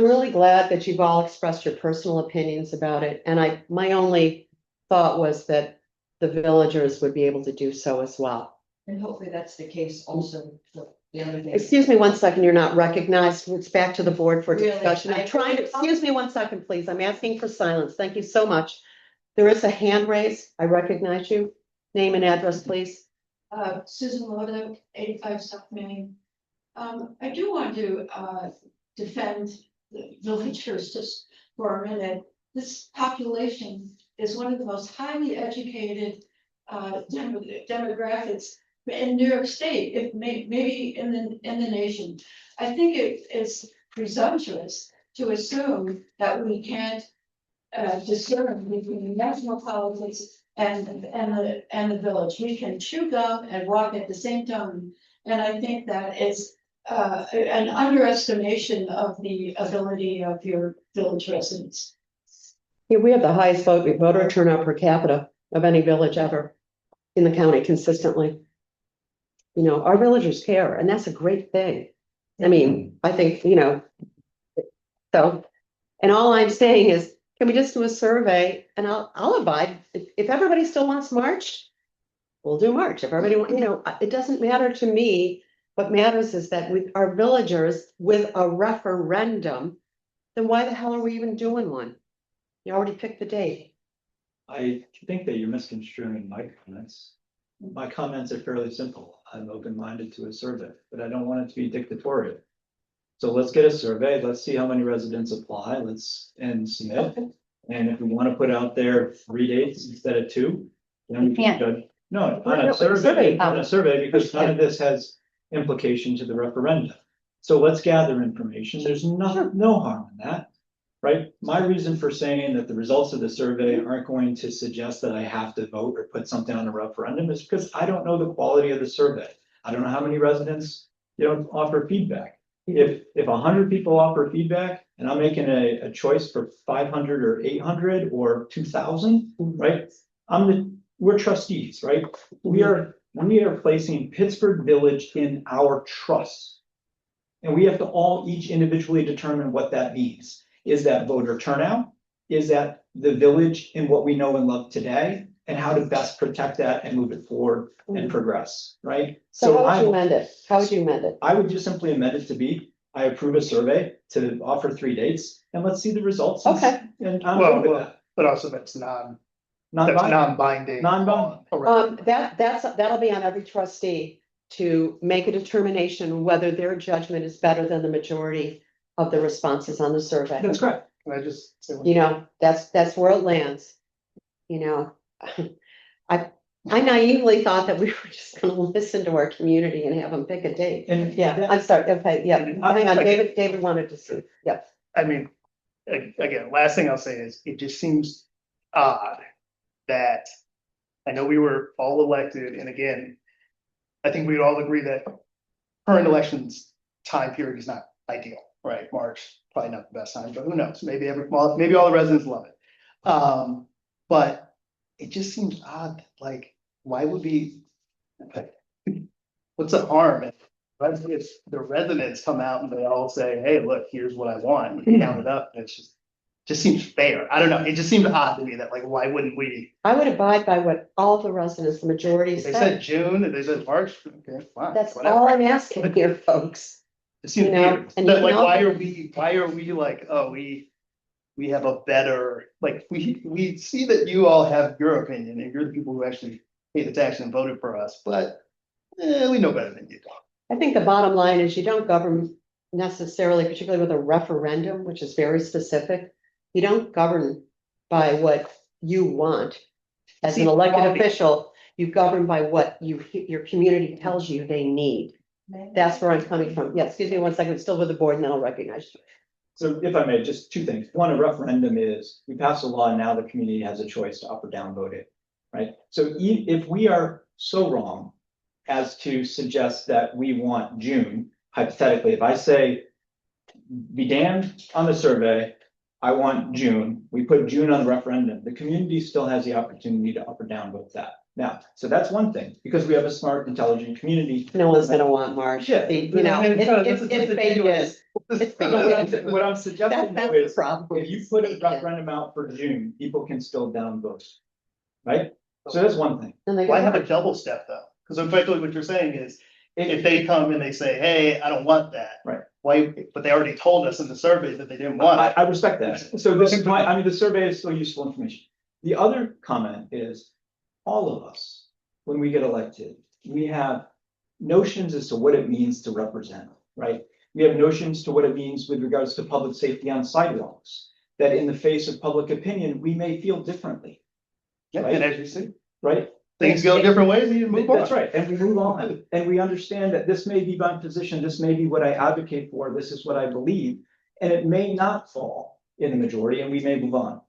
really glad that you've all expressed your personal opinions about it. And my only thought was that the villagers would be able to do so as well. And hopefully that's the case also for the other thing. Excuse me one second, you're not recognized. It's back to the board for Really? discussion. I'm trying to, excuse me one second, please. I'm asking for silence. Thank you so much. There is a hand raised. I recognize you. Name and address, please. Susan Loda, 85 South Main. I do want to defend the villagers just for a minute. This population is one of the most highly educated demographics in New York State, if maybe in the nation. I think it is presumptuous to assume that we can't discern between national politics and the village. We can chew gum and walk at the same time. And I think that is an underestimation of the ability of your village residents. Yeah, we have the highest voter turnout per capita of any village ever in the county consistently. You know, our villagers care, and that's a great thing. I mean, I think, so, and all I'm saying is, can we just do a survey and I'll abide. If everybody still wants March, we'll do March. If everybody, it doesn't matter to me. What matters is that with our villagers with a referendum, then why the hell are we even doing one? You already picked the date. I think that you're misconstruing my comments. My comments are fairly simple. I'm open-minded to a survey, but I don't want it to be dictatorial. So let's get a survey. Let's see how many residents apply. And submit. And if we want to put out there 3 dates instead of 2, then we can judge. No, on a survey, because none of this has implication to the referendum. So let's gather information. There's no harm in that, right? My reason for saying that the results of the survey aren't going to suggest that I have to vote or put something on a referendum is because I don't know the quality of the survey. I don't know how many residents, offer feedback. If 100 people offer feedback and I'm making a choice for 500 or 800 or 2,000, right? We're trustees, right? We are placing Pittsburgh Village in our trust. And we have to each individually determine what that means. Is that voter turnout? Is that the village in what we know and love today? And how to best protect that and move it forward and progress, right? So how would you amend it? How would you amend it? I would just simply amend it to be, I approve a survey to offer 3 dates and let's see the results. Okay. And I'm good with that. But also that's non-binding. Non-binding. That'll be on every trustee to make a determination whether their judgment is better than the majority of the responses on the survey. That's correct. Can I just say one You know, that's where it lands. You know, I naively thought that we were just gonna listen to our community and have them pick a date. And Yeah, I'm sorry, okay, yeah, hang on, Okay. David wanted to see, yeah. I mean, again, last thing I'll say is, it just seems odd that, I know we were all elected, and again, I think we'd all agree that current elections time period is not ideal, right? March, probably not the best time, but who knows? Maybe well, maybe all the residents love it. But it just seems odd, like, why would we? What's the harm if the residents come out and they all say, hey, look, here's what I want, and count it up, and it's just seems fair. I don't know, it just seems odd to me that, like, why wouldn't we? I would abide by what all the residents, the majority If they said. said June, if they said March, okay, fine. That's whatever. all I'm asking here, folks. It seems you know, weird. and But, you like, know- why are we like, oh, we have a better, like, we see that you all have your opinion, and you're the people who actually paid the tax and voted for us, but we know better than you do. I think the bottom line is you don't govern necessarily, particularly with a referendum, which is very specific. You don't govern by what you want. As an See, elected why- official, you govern by what your community tells you they need. That's where I'm coming from. Yeah, excuse me one second, still with the board, and then I'll recognize you. So if I may, just two things. One, a referendum is, we pass a law and now the community has a choice to up or down vote it, right? So if we are so wrong as to suggest that we want June, hypothetically, if I say, be damned on the survey, I want June, we put June on the referendum, the community still has the opportunity to up or down vote that. Now, so that's one thing, because we have a smart, intelligent community. No one's gonna want March. Yeah. You know, it's fake news. It's fake news. What I'm suggesting That's though the is, problem. if you put a referendum out for June, people can still downvote. Right? So that's one thing. And they go, Why have a double step though? Because effectively what you're saying is, if they come and they say, hey, I don't want that. Right. Why, but they already told us in the survey that they didn't want it. I respect that. So this is why, I mean, the survey is still useful information. The other comment is, all of us, when we get elected, we have notions as to what it means to represent, right? We have notions to what it means with regards to public safety on sidewalks, that in the face of public opinion, we may feel differently, Yeah, and as you see, right? things go different ways, and you move on. That's right, and we move on, and we understand that this may be my position, this may be what I advocate for, this is what I believe, and it may not fall in the majority, and we may move on.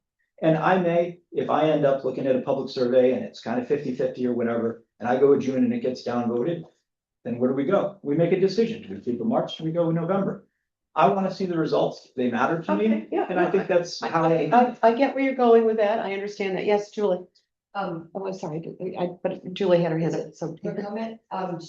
And I may, if I end up looking at a public survey and it's kind of 50-50 or whatever, and I go with June and it gets downvoted, then where do we go? We make a decision, do we keep it March, do we go in November? I want to see the results, they matter to Okay, me, yeah, and I think that's how. I get where you're going with that. I understand that. Yes, Julie. Oh, I'm sorry, but Julie had her hand up, so. Quick comment,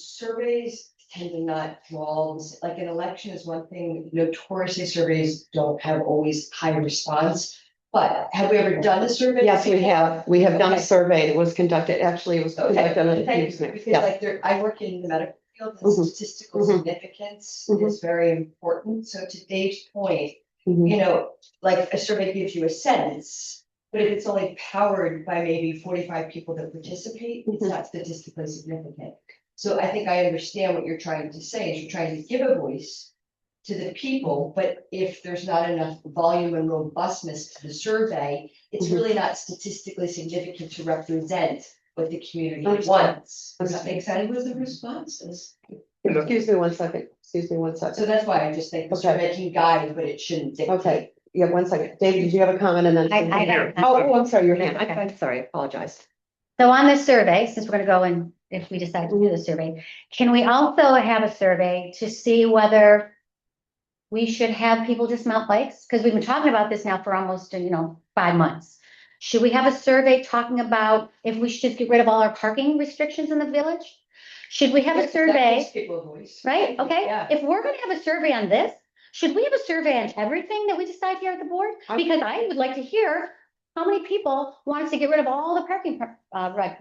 surveys tend to not draw, like an election is one thing, notoriously surveys don't have always high response. But have we ever done a survey? Yes, we have. We have done a Okay. survey. It was conducted, actually, it was Okay, conducted on a thank you, few- because yeah. like there, I work in the medical field, and Mhm. statistical Mhm. significance Mhm. is very important. So to Dave's point, Mhm. you know, like a survey gives you a sense, but if it's only powered by maybe 45 people that participate, it's Mhm. not statistically significant. So I think I understand what you're trying to say, is you're trying to give a voice to the people, but if there's not enough volume and robustness to the survey, it's Mhm. really not statistically significant to represent what the community Understood. wants. Does that make What sense? was the responses? Excuse me one second. Excuse me one So second. that's why I just think the Okay. survey can guide, but it shouldn't dictate. Okay, yeah, one second. David, did you have a comment and then? I- Oh, I'm sorry, your hand. Okay. I'm sorry, I apologize. So on this survey, since we're gonna go and if we decide to do the survey, can we also have a survey to see whether we should have people dismount bikes? Because we've been talking about this now for almost, 5 months. Should we have a survey talking about if we should get rid of all our parking restrictions in the village? Should we have a That survey, gives people a voice. right? Okay, Yeah. if we're gonna have a survey on this, should we have a survey on everything that we decide here at the board? Because I would like to hear how many people want us to get rid of all the parking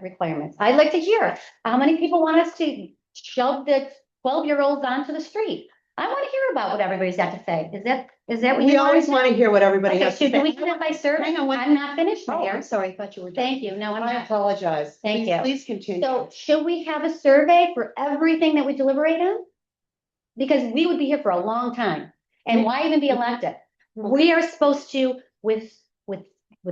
requirements. I'd like to hear how many people want us to shove the 12-year-olds onto the street. I want to hear about what everybody's got to say. Is that what We you always want to hear what everybody Okay, has so to do we say. do that by survey? Hang on one- I'm not finished, Oh, Mayor. I'm sorry, I thought you were done. Thank you. No, I'm I not. apologize. Thank Please- you. Please continue. So should we have a survey for everything that we deliberate on? Because we would be here for a long time. And why even be elected? We are supposed to, with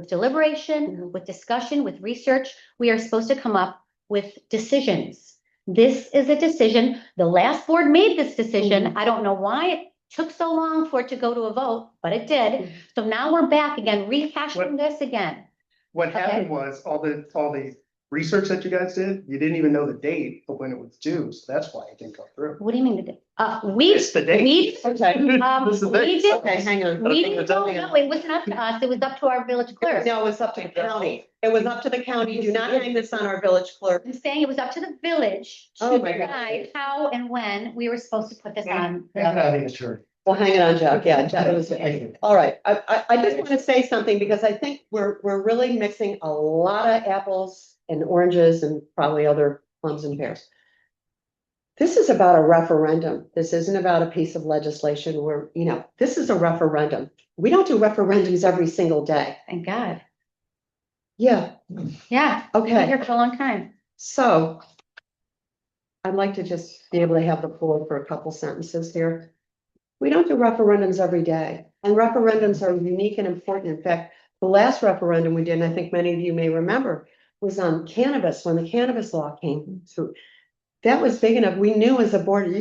deliberation, with discussion, with research, we are supposed to come up with decisions. This is a decision. The last board made this decision. I don't know why it took so long for it to go to a vote, but it did. So now we're back again, rehashing this again. What Okay. happened was all the research that you guys did, you didn't even know the date of when it was due, so that's why it didn't go through. What do you mean? We, It's the date. we, Okay, This is the we thing. did, okay, hang on. we didn't go, no, it wasn't up to us. It was up to our village clerk. No, it was up to the county. It was up to the county. Do not hang this on our village clerk. I'm saying it was up to the village Oh to my God. decide how and when we were supposed to put this on. I think it's true. Well, hang it on, Jack. Yeah, Jack, it was, all right. I just want to say something because I think we're really mixing a lot of apples and oranges and probably other plums and pears. This is about a referendum. This isn't about a piece of legislation where, this is a referendum. We don't do referendums every single day. Thank God. Yeah, Yeah, I've been okay. here for a long time. So I'd like to just be able to have the floor for a couple sentences here. We don't do referendums every day, and referendums are unique and important. In fact, the last referendum we did, and I think many of you may remember, was on cannabis, when the cannabis law came through. That was big enough. We knew as a board,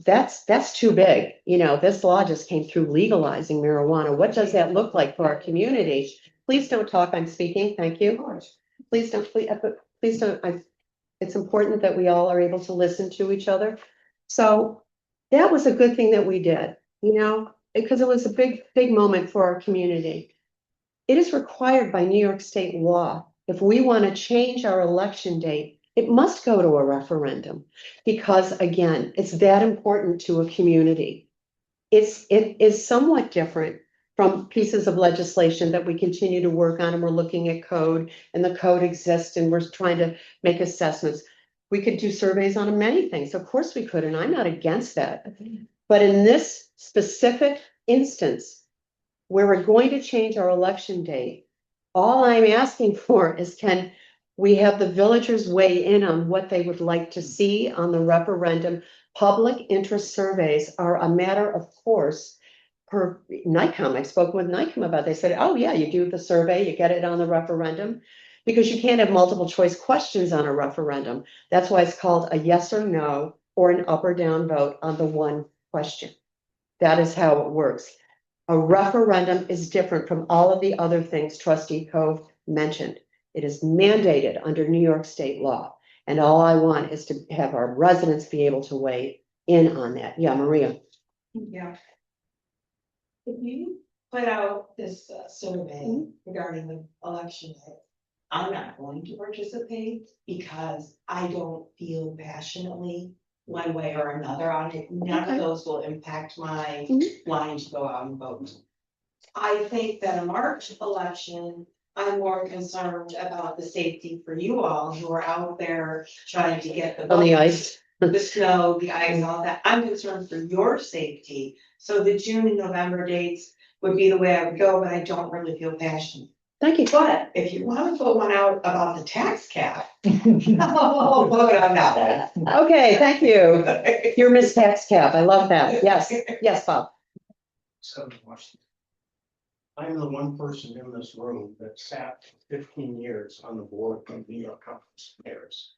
that's too big. This law just came through legalizing marijuana. What does that look like for our community? Please don't talk. I'm speaking. Thank you. Please don't, please don't. It's important that we all are able to listen to each other. So that was a good thing that we did, because it was a big, big moment for our community. It is required by New York State law. If we want to change our election date, it must go to a referendum because, again, it's that important to a community. It is somewhat different from pieces of legislation that we continue to work on, and we're looking at code, and the code exists, and we're trying to make assessments. We could do surveys on many things. Of course we could, and I'm not against that. But in this specific instance, where we're going to change our election date, all I'm asking for is, can we have the villagers weigh in on what they would like to see on the referendum? Public interest surveys are a matter of course per NICOM. I've spoken with NICOM about it. They said, oh yeah, you do the survey, you get it on the referendum, because you can't have multiple choice questions on a referendum. That's why it's called a yes or no or an up or down vote on the one question. That is how it works. A referendum is different from all of the other things Trustee Cove mentioned. It is mandated under New York State law. And all I want is to have our residents be able to weigh in on that. Yeah, Maria. Yeah. If you put out this survey regarding the election day, I'm not going to participate because I don't feel passionately one way or another on it. None of those will impact my wanting to go out and vote. I think that a March election, I'm more concerned about the safety for you all who are out there trying to get the On the votes, ice. the snow, the ice, all that. I'm concerned for your safety. So the June and November dates would be the way I would go, but I don't really feel passionate. Thank you. But if you want to put one out about the tax cap, I'll vote on that one. Okay, thank you. Your Miss Tax Cap. I love that. Yes, yes, Bob. I'm the one person in this room that sat for 15 years on the board of New York Conference of Mayors.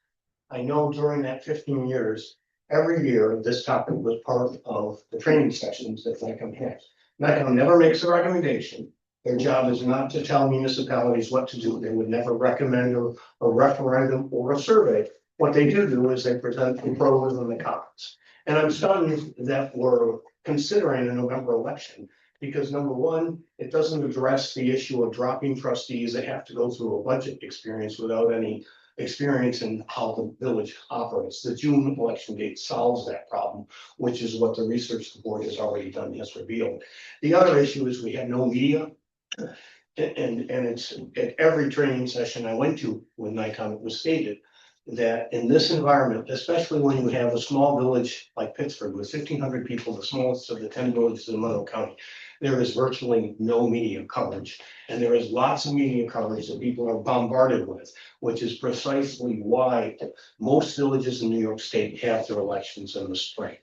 I know during that 15 years, every year, this topic was part of the training sessions that NICOM has. NICOM never makes a recommendation. Their job is not to tell municipalities what to do. They would never recommend a referendum or a survey. What they do is they present the pros and the cons. And I'm stunned that we're considering a November election because number one, it doesn't address the issue of dropping trustees that have to go through a budget experience without any experience in how the village operates. The June election date solves that problem, which is what the research the board has already done, has revealed. The other issue is we have no media. And it's at every training session I went to with NICOM, it was stated that in this environment, especially when you have a small village like Pittsburgh with 1,500 people, the smallest of the 10 villages in Monroe County, there is virtually no media coverage. And there is lots of media coverage that people are bombarded with, which is precisely why most villages in New York State have their elections in the spring.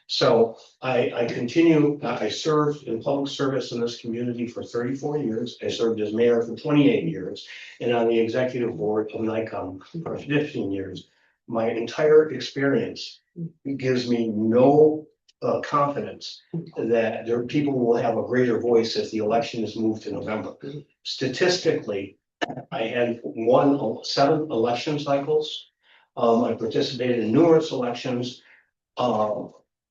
So I served in public service in this community for 34 years. I served as mayor for 28 years and on the executive board of NICOM for 15 years. My entire experience gives me no confidence that people will have a greater voice if the election is moved to November. Statistically, I had won 7 election cycles. I participated in numerous elections.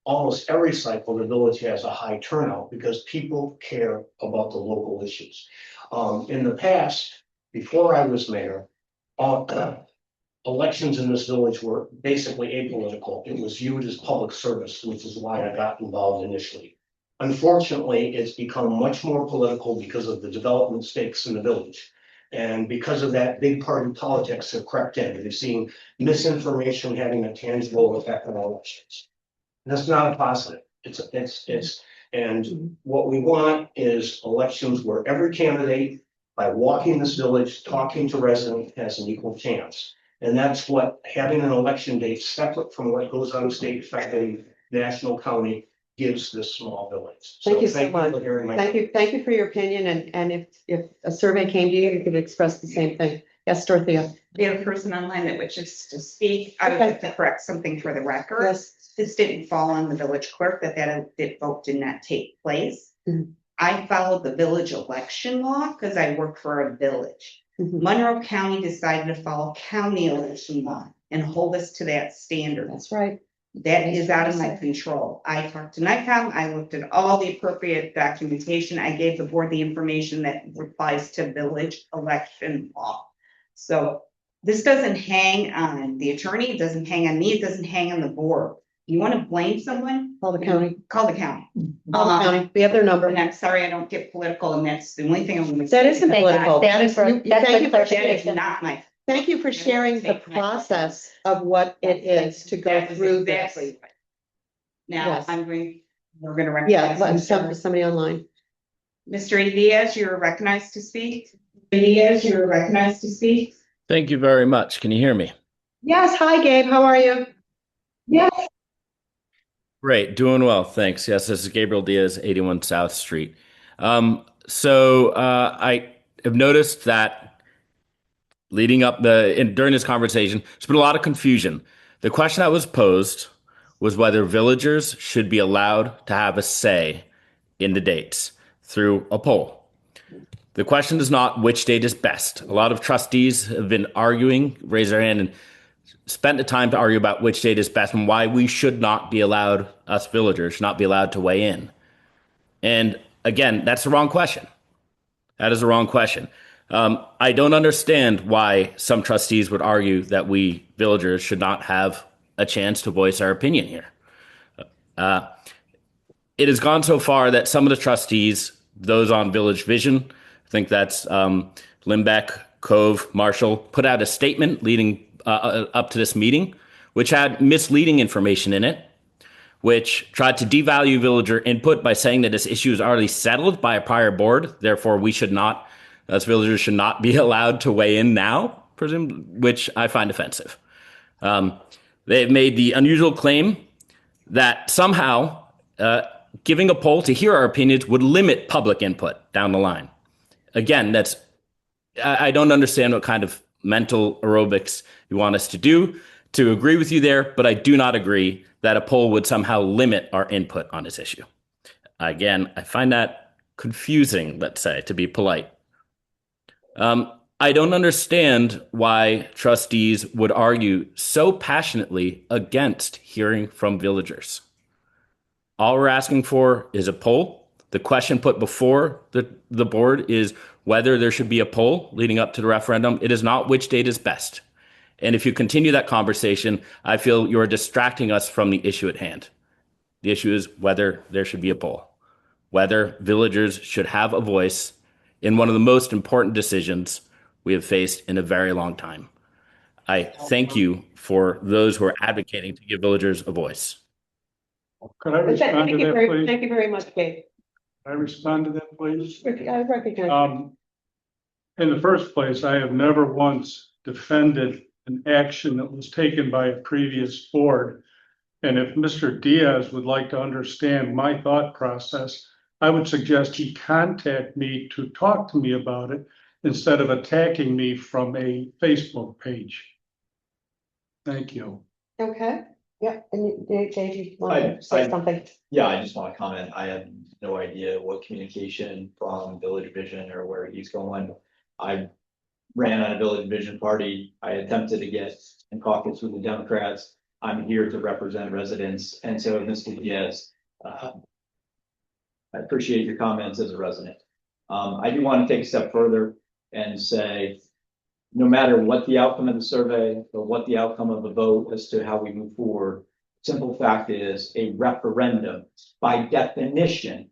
Almost every cycle, the village has a high turnout because people care about the local issues. In the past, before I was mayor, elections in this village were basically apolitical. It was viewed as public service, which is why I got involved initially. Unfortunately, it's become much more political because of the development stakes in the village. And because of that, big party politics have crept in. We've seen misinformation having a tangible effect on elections. That's not a positive. And what we want is elections where every candidate, by walking this village, talking to residents, has an equal chance. And that's what having an election date separate from what goes on state, affecting national county, gives this small village. Thank you so thank much. for hearing my. Thank you for your opinion, and if a survey came to you, you could express the same thing. Yes, Dorothea? We have a person online that wishes to speak. I would like to correct something for the record. Yes. This didn't fall on the village clerk, that vote did not take place. Mhm. I followed the village election law because I work for a village. Mhm. Monroe County decided to follow county election law and hold us to that standard. That's right. That is out of my control. I talked to NICOM, I looked at all the appropriate documentation, I gave the board the information that applies to village election law. So this doesn't hang on the attorney, it doesn't hang on me, it doesn't hang on the board. You want to blame someone? Call the county. Call the county. Call the county. We have their number. And I'm sorry, I don't get political, and that's the only thing I'm gonna. That isn't Thank political. God. That's You- that's thank the you for That is clarification. not my. Thank you for sharing the process of what it is to go That was through this. exactly. Now, Yes. we're gonna Yeah, recognize. somebody online. Mr. Diaz, you're recognized to speak. Diaz, you're recognized to speak. Thank you very much. Can you hear me? Yes, hi Gabe, how are you? Great, doing well, thanks. Yes, this is Gabriel Diaz, 81 South Street. I have noticed that during this conversation, there's been a lot of confusion. The question that was posed was whether villagers should be allowed to have a say in the dates through a poll. The question is not which date is best. A lot of trustees have been arguing, raised their hand, and spent the time to argue about which date is best and why we should not be allowed, us villagers, should not be allowed to weigh in. And again, that's the wrong question. That is the wrong question. I don't understand why some trustees would argue that we villagers should not have a chance to voice our opinion here. It has gone so far that some of the trustees, those on Village Vision, I think that's Limbeck, Cove, Marshall, put out a statement leading up to this meeting, which had misleading information in it, which tried to devalue villager input by saying that this issue is already settled by a prior board. Therefore, we should not, as villagers, should not be allowed to weigh in now, which I find offensive. They've made the unusual claim that somehow giving a poll to hear our opinions would limit public input down the line. Again, I don't understand what kind of mental aerobics you want us to do to agree with you there, but I do not agree that a poll would somehow limit our input on this issue. Again, I find that confusing, let's say, to be polite. I don't understand why trustees would argue so passionately against hearing from villagers. All we're asking for is a poll. The question put before the board is whether there should be a poll leading up to the referendum. It is not which date is best. And if you continue that conversation, I feel you're distracting us from the issue at hand. The issue is whether there should be a poll, whether villagers should have a voice in one of the most important decisions we have faced in a very long time. I thank you for those who are advocating to give villagers a voice. Could I respond to that, please? Thank you very much, Gabe. Can I respond to that, please? I recognize. In the first place, I have never once defended an action that was taken by a previous board. And if Mr. Diaz would like to understand my thought process, I would suggest he contact me to talk to me about it instead of attacking me from a Facebook page. Thank you. Okay, yeah, and Dave, you want to say something? Yeah, I just want to comment. I had no idea what communication from Village Vision or where he's going. I ran on a Village Vision party. I attempted to get in caucus with the Democrats. I'm here to represent residents. And so, Mr. Diaz, I appreciate your comments as a resident. I do want to take a step further and say, no matter what the outcome of the survey or what the outcome of the vote as to how we move forward, simple fact is a referendum by definition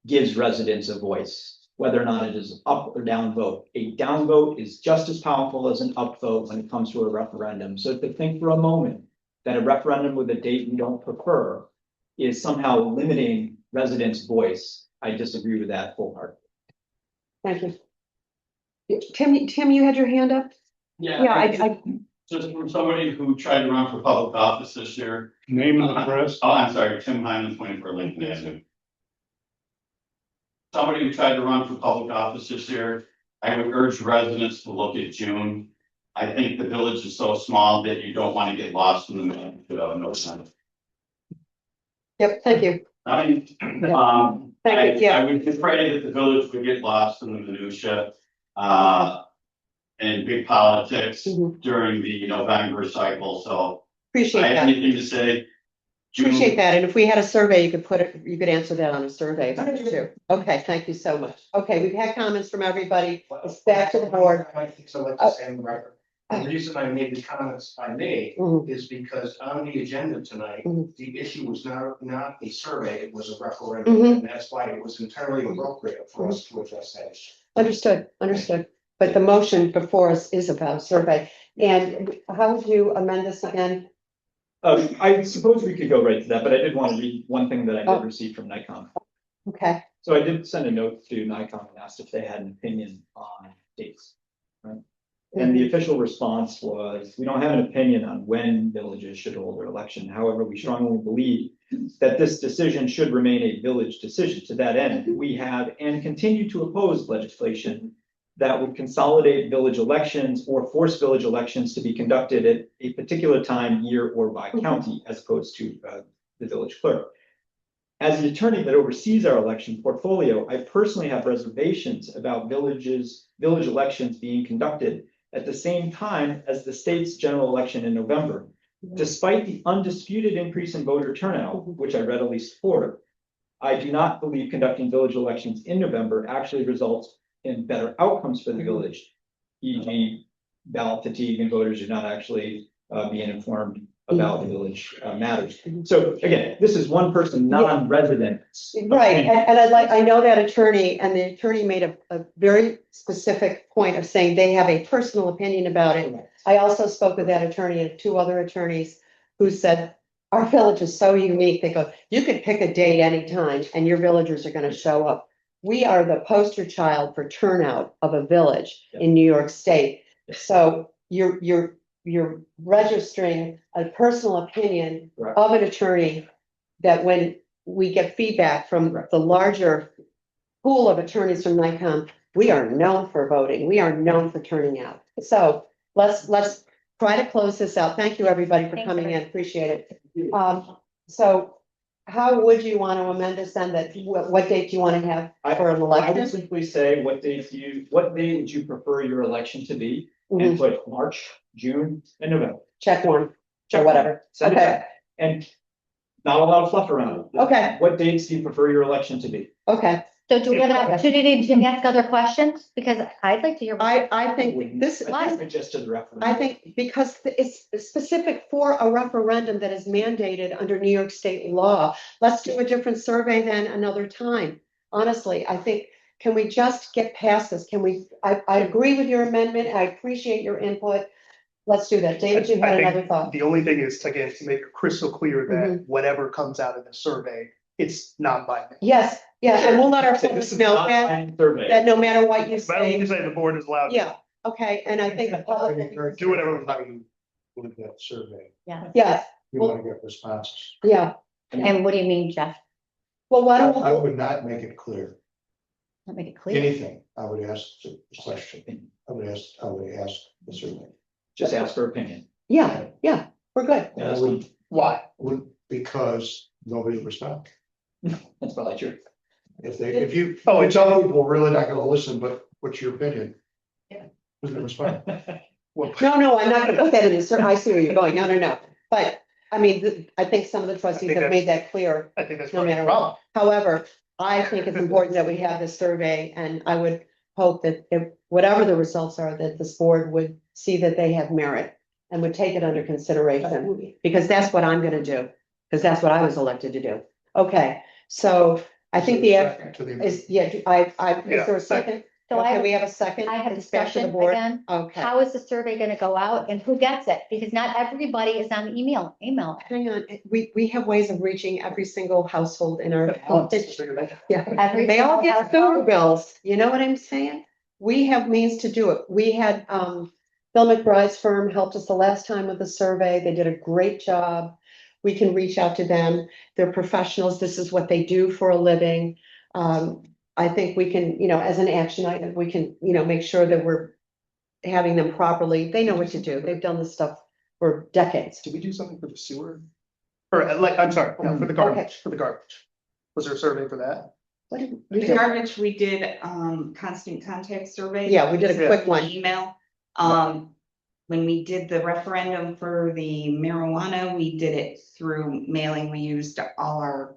gives residents a voice, whether or not it is up or down vote. A down vote is just as powerful as an up vote when it comes to a referendum. So to think for a moment that a referendum with a date we don't prefer is somehow limiting residents' voice, I disagree with that wholeheartedly. Thank you. Tim, you had your hand up? Yeah, I Just from somebody who tried to run for public office this year. Name and address. Oh, I'm sorry, Tim Hyman, 24 Lincoln Avenue. Somebody who tried to run for public office this year, I would urge residents to look at June. I think the village is so small that you don't want to get lost in the middle. Yep, thank you. I would be afraid that the village would get lost in the minutia. And big politics during the November cycle, so. Appreciate I have that. anything to say. June. Appreciate that. And if we had a survey, you could answer that on a survey too. Okay, thank you so much. Okay, we've had comments from everybody. It's back to the board. I think so, like to say on the record. The reason I made the comments I made is because on the agenda tonight, the issue was not a survey, it was a referendum. And that's why it was entirely appropriate for us to address that issue. Understood. But the motion before us is about a survey. And how would you amend this again? I suppose we could go right to that, but I did want to read one thing that I did receive from Nikon. Okay. So I did send a note to Nikon and asked if they had an opinion on dates. Right? And the official response was, we don't have an opinion on when villages should hold their election. However, we strongly believe that this decision should remain a village decision. To that end, we have and continue to oppose legislation that would consolidate village elections or force village elections to be conducted at a particular time, year, or by county, as opposed to the village clerk. As the attorney that oversees our election portfolio, I personally have reservations about village elections being conducted at the same time as the state's general election in November. Despite the undisputed increase in voter turnout, which I readily support, I do not believe conducting village elections in November actually results in better outcomes for the village, e.g. ballot fatigue and voters are not actually being informed about the village matters. So again, this is one person, non-resident. Right, and I know that attorney, and the attorney made a very specific point of saying they have a personal opinion about it. I also spoke with that attorney and two other attorneys who said, our village is so unique. They go, you could pick a date anytime and your villagers are going to show up. We are the poster child for turnout of a village in New York State. So you're registering a personal opinion of an attorney that when we get feedback from the larger pool of attorneys from Nikon, we are known for voting. We are known for turning out. So let's try to close this out. Thank you, everybody, for coming in. Appreciate it. So how would you want to amend this then? That what date do you want to have for an I would election? simply say, what day would you prefer your election to be? And put March, June, and November. Check one or whatever. Send it Okay. back. And not a lot of fluff around it. Okay. What dates do you prefer your election to be? Okay. So do we have an opportunity to ask other questions? Because I'd like to hear. I think this. I think just to the referendum. I think because it's specific for a referendum that is mandated under New York State law. Let's do a different survey then another time. Honestly, I think, can we just get past this? Can we, I agree with your amendment. I appreciate your input. let's do that. David, you I had think another thought. The only thing is, again, to make it crystal clear that whatever comes out of the survey, it's not binding. Yes, yeah, and we'll let our This public is know not that, Survey. that no matter what you No matter what you say, say, the board is allowed. yeah, okay, and I think. the public- Do whatever with that survey. Yeah. Yeah, You want to get responses. yeah, And what do you mean, Jeff? well, why I don't, would not make it clear, Let me make it clear. anything, I would ask the question, I would ask the survey. Just ask for opinion. yeah, yeah, we're good. And I would, Why? because nobody would respond. That's probably true. If you tell people we're really not gonna listen, but what's your opinion? Who's gonna respond? No, I'm not gonna put that in the survey, I see where you're going, no, but, I mean, I think some of the trustees have made that clear. I think that's No part of the matter problem. However, I think it's important that we have this survey, and I would hope that if, whatever the results are, that this board would see that they have merit and would take it under consideration, because that's what I'm gonna do, because that's what I was elected to do. Okay, so I think is, yeah, is there a second? So I Okay, have, we have a second. I have It's back to the discussion board. again. Okay, How is the survey gonna go out and who gets it? Because not everybody is on the email. hang on, we have ways of reaching every single household in our. Yeah, Every they all single get sewer household? bills, you know what I'm saying? We have means to do it. We had, Bill McBride's firm helped us the last time with the survey. They did a great job. We can reach out to them. They're professionals. This is what they do for a living. I think we can, as an action item, we can, make sure that we're having them properly. They know what to do. They've done this stuff for decades. Did we do something for the sewer? Or like, I'm sorry, no, for the garbage, Was there a survey for that? What did we The do? garbage, we did, constant contact survey. Yeah, we did a quick one. Email, when we did the referendum for the marijuana, we did it through mailing, we used all our.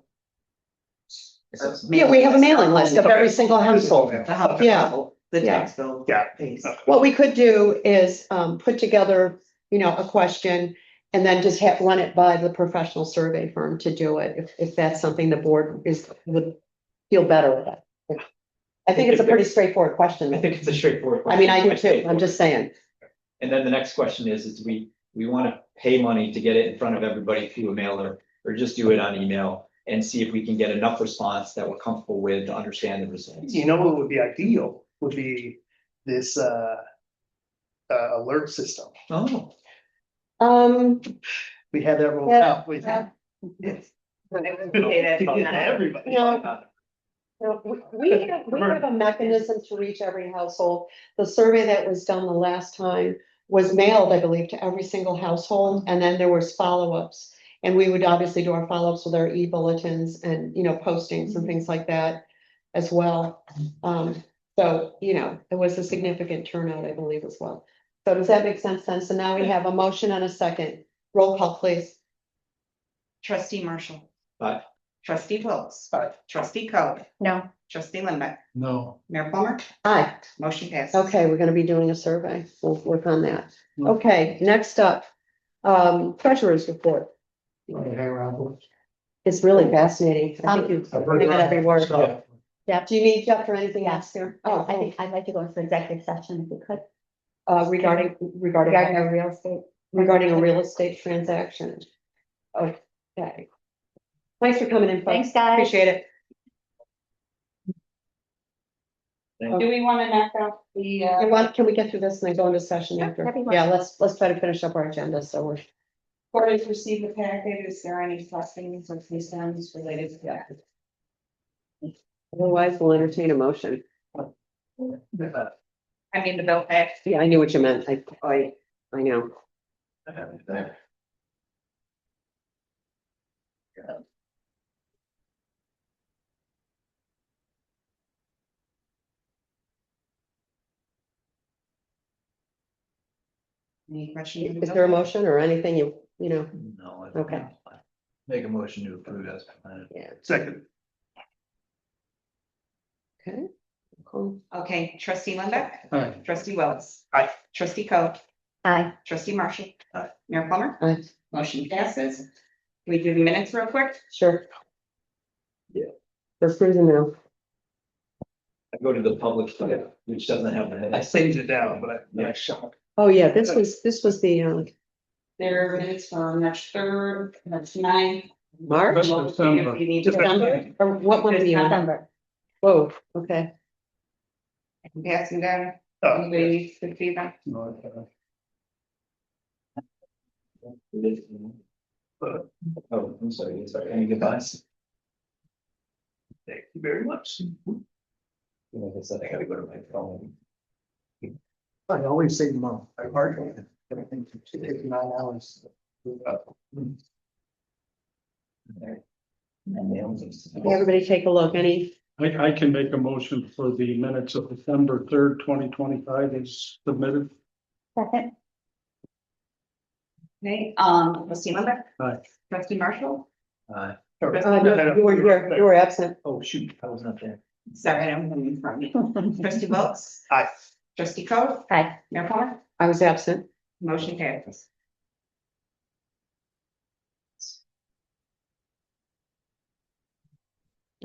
Yeah, we have a mailing list of every single household. The house, Yeah. the Yeah. tax bill. Yeah. Please. What we could do is put together, a question and then just run it by the professional survey firm to do it, if that's something the board would feel better with it. I think it's a pretty straightforward question. I think it's a straightforward I question. mean, I do too. I'm just saying. And then the next question is we want to pay money to get it in front of everybody through a mailer, or just do it on email and see if we can get enough response that we're comfortable with to understand the results. You know what would be ideal would be this alert system. Oh. We had that rolled Yeah. out. Yeah. Everybody. No, we have a mechanism to reach every household. The survey that was done the last time was mailed, I believe, to every single household, and then there was follow-ups. And we would obviously do our follow-ups with our e-bulletins and, postings and things like that as well. So, it was a significant turnout, I believe, as well. So does that make sense then? So now we have a motion and a second. Roll call, please. Trustee Marshall. Aye. Trustee Wills. Aye. Trustee Coe. No, Trustee Limbeck. No. Mayor Plummer. Aye. Motion passes. Okay, we're gonna be doing a survey. We'll work on that. Okay, next up, treasurer's report. You want to hang around for it? It's really fascinating. I think you've I've heard got every word. stuff. Do you need Jeff for anything Yeah. else here? I think I'd like to go into executive session if we could, Regarding regarding our real estate. a real estate transaction. Okay. Thanks for coming in, folks. Thanks, guys. Appreciate it. Do we want to knock out the, Can we get through this and then go into session after? that'd be Yeah, let's try to finish up our agenda, so we're. Court has received the packet, is there any questions or concerns related to that? Otherwise, we'll entertain a motion. I mean, the bill pack. Yeah, I knew what you meant. I know. Any questions? Is there a motion or anything No. Okay. Make a motion to approve as presented. Yeah, Second. okay. Cool. Okay, trustee Limbeck. Aye. Trustee Wells. Aye. Trustee Coe. Aye. Trustee Marshall. Mayor Plummer. Aye. Motion passes. Can we do the minutes real quick? Sure. Yeah. We're cruising now. I go to the public, which doesn't have the I headache. saved it down, but I shocked. Oh, yeah, this was the, There are minutes from March 3rd, March 9th. March, December. If you need to- December, or what one of you? December. Whoa, okay. I can pass them down. Oh, Anybody could see them? Oh, I'm sorry, any goodbyes? Thank you very much. Like I said, I gotta go to my phone. I always say month, I hardly, everything takes 9 hours. Everybody take a look, any, I can make a motion for the minutes of December 3rd, 2025 is submitted. Second, Okay, trustee Limbeck. Aye. Trustee Marshall. Uh, no, you were here, you were absent. oh, shoot, I was not there. Sorry, I don't have it in front of me. Trustee Wilkes. Aye. Trustee Coe. aye. Mayor Plummer. I was absent. Motion passes.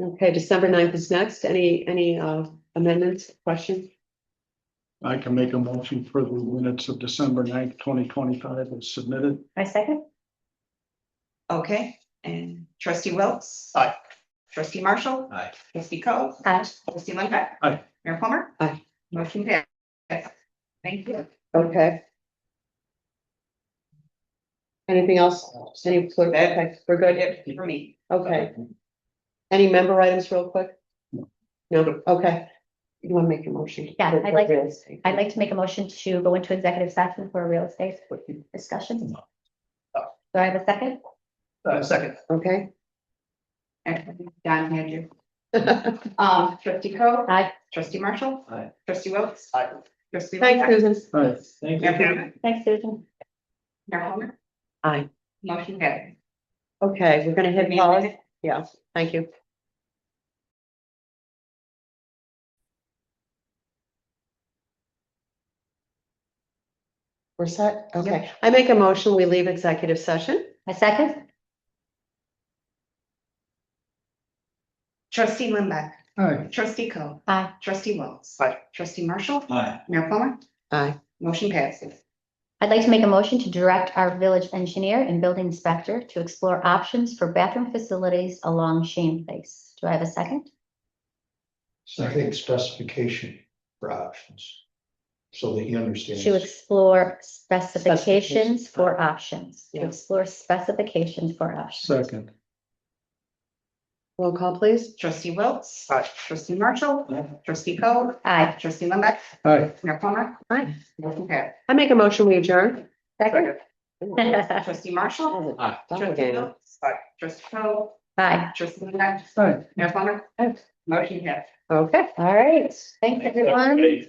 Okay, December 9th is next. Any amendments, questions? I can make a motion for the minutes of December 9th, 2025 is submitted. I second, Okay, and trustee Wilkes. Aye. Trustee Marshall. Aye. Trustee Coe. aye. Trustee Limbeck. Aye. Mayor Plummer. Aye. Motion passes. Thank you. Okay. Anything else? Any, okay, we're good. Good for me. Okay. Any member items real quick? No, okay. You want to make your motion? Yeah, For I'd like- real estate. I'd like to make a motion to go into executive session for a real estate discussion. Do I have a second? Second. Okay. And Don had you. Trustee Coe. Aye. Trustee Marshall. Aye. Trustee Wilkes. Aye. Trustee Thanks, Limbeck. Susan. Aye. Thank Mayor you. Plummer. Thanks, Susan. Mayor Plummer. Aye. Motion passes. Okay, we're gonna hit Give me a pause. minute. Yeah, thank you. We're set? Okay, I make a motion, we leave executive session. I second, Trustee Limbeck. Aye. Trustee Coe. aye. Trustee Wilkes. Aye. Trustee Marshall. Aye. Mayor Plummer. Aye. Motion passes. I'd like to make a motion to direct our village engineer and building inspector to explore options for bathroom facilities along Shane Place. Do I have a second? Second specification for options. So that he understands. To explore specifications Specifications. for options. To Yeah. explore specifications for options. Second. Roll call, please. Trustee Wilkes. Aye. Trustee Marshall. Trustee Coe. Aye. Trustee Limbeck. Aye. Mayor Plummer. Aye. Motion passes. I make a motion, we adjourn. Second. Trustee Marshall. Aye. Trustee Wilkes. Trustee Coe. Aye. Trustee Limbeck. Aye. Mayor Plummer. Motion passes. Okay. All right. Thanks, everyone.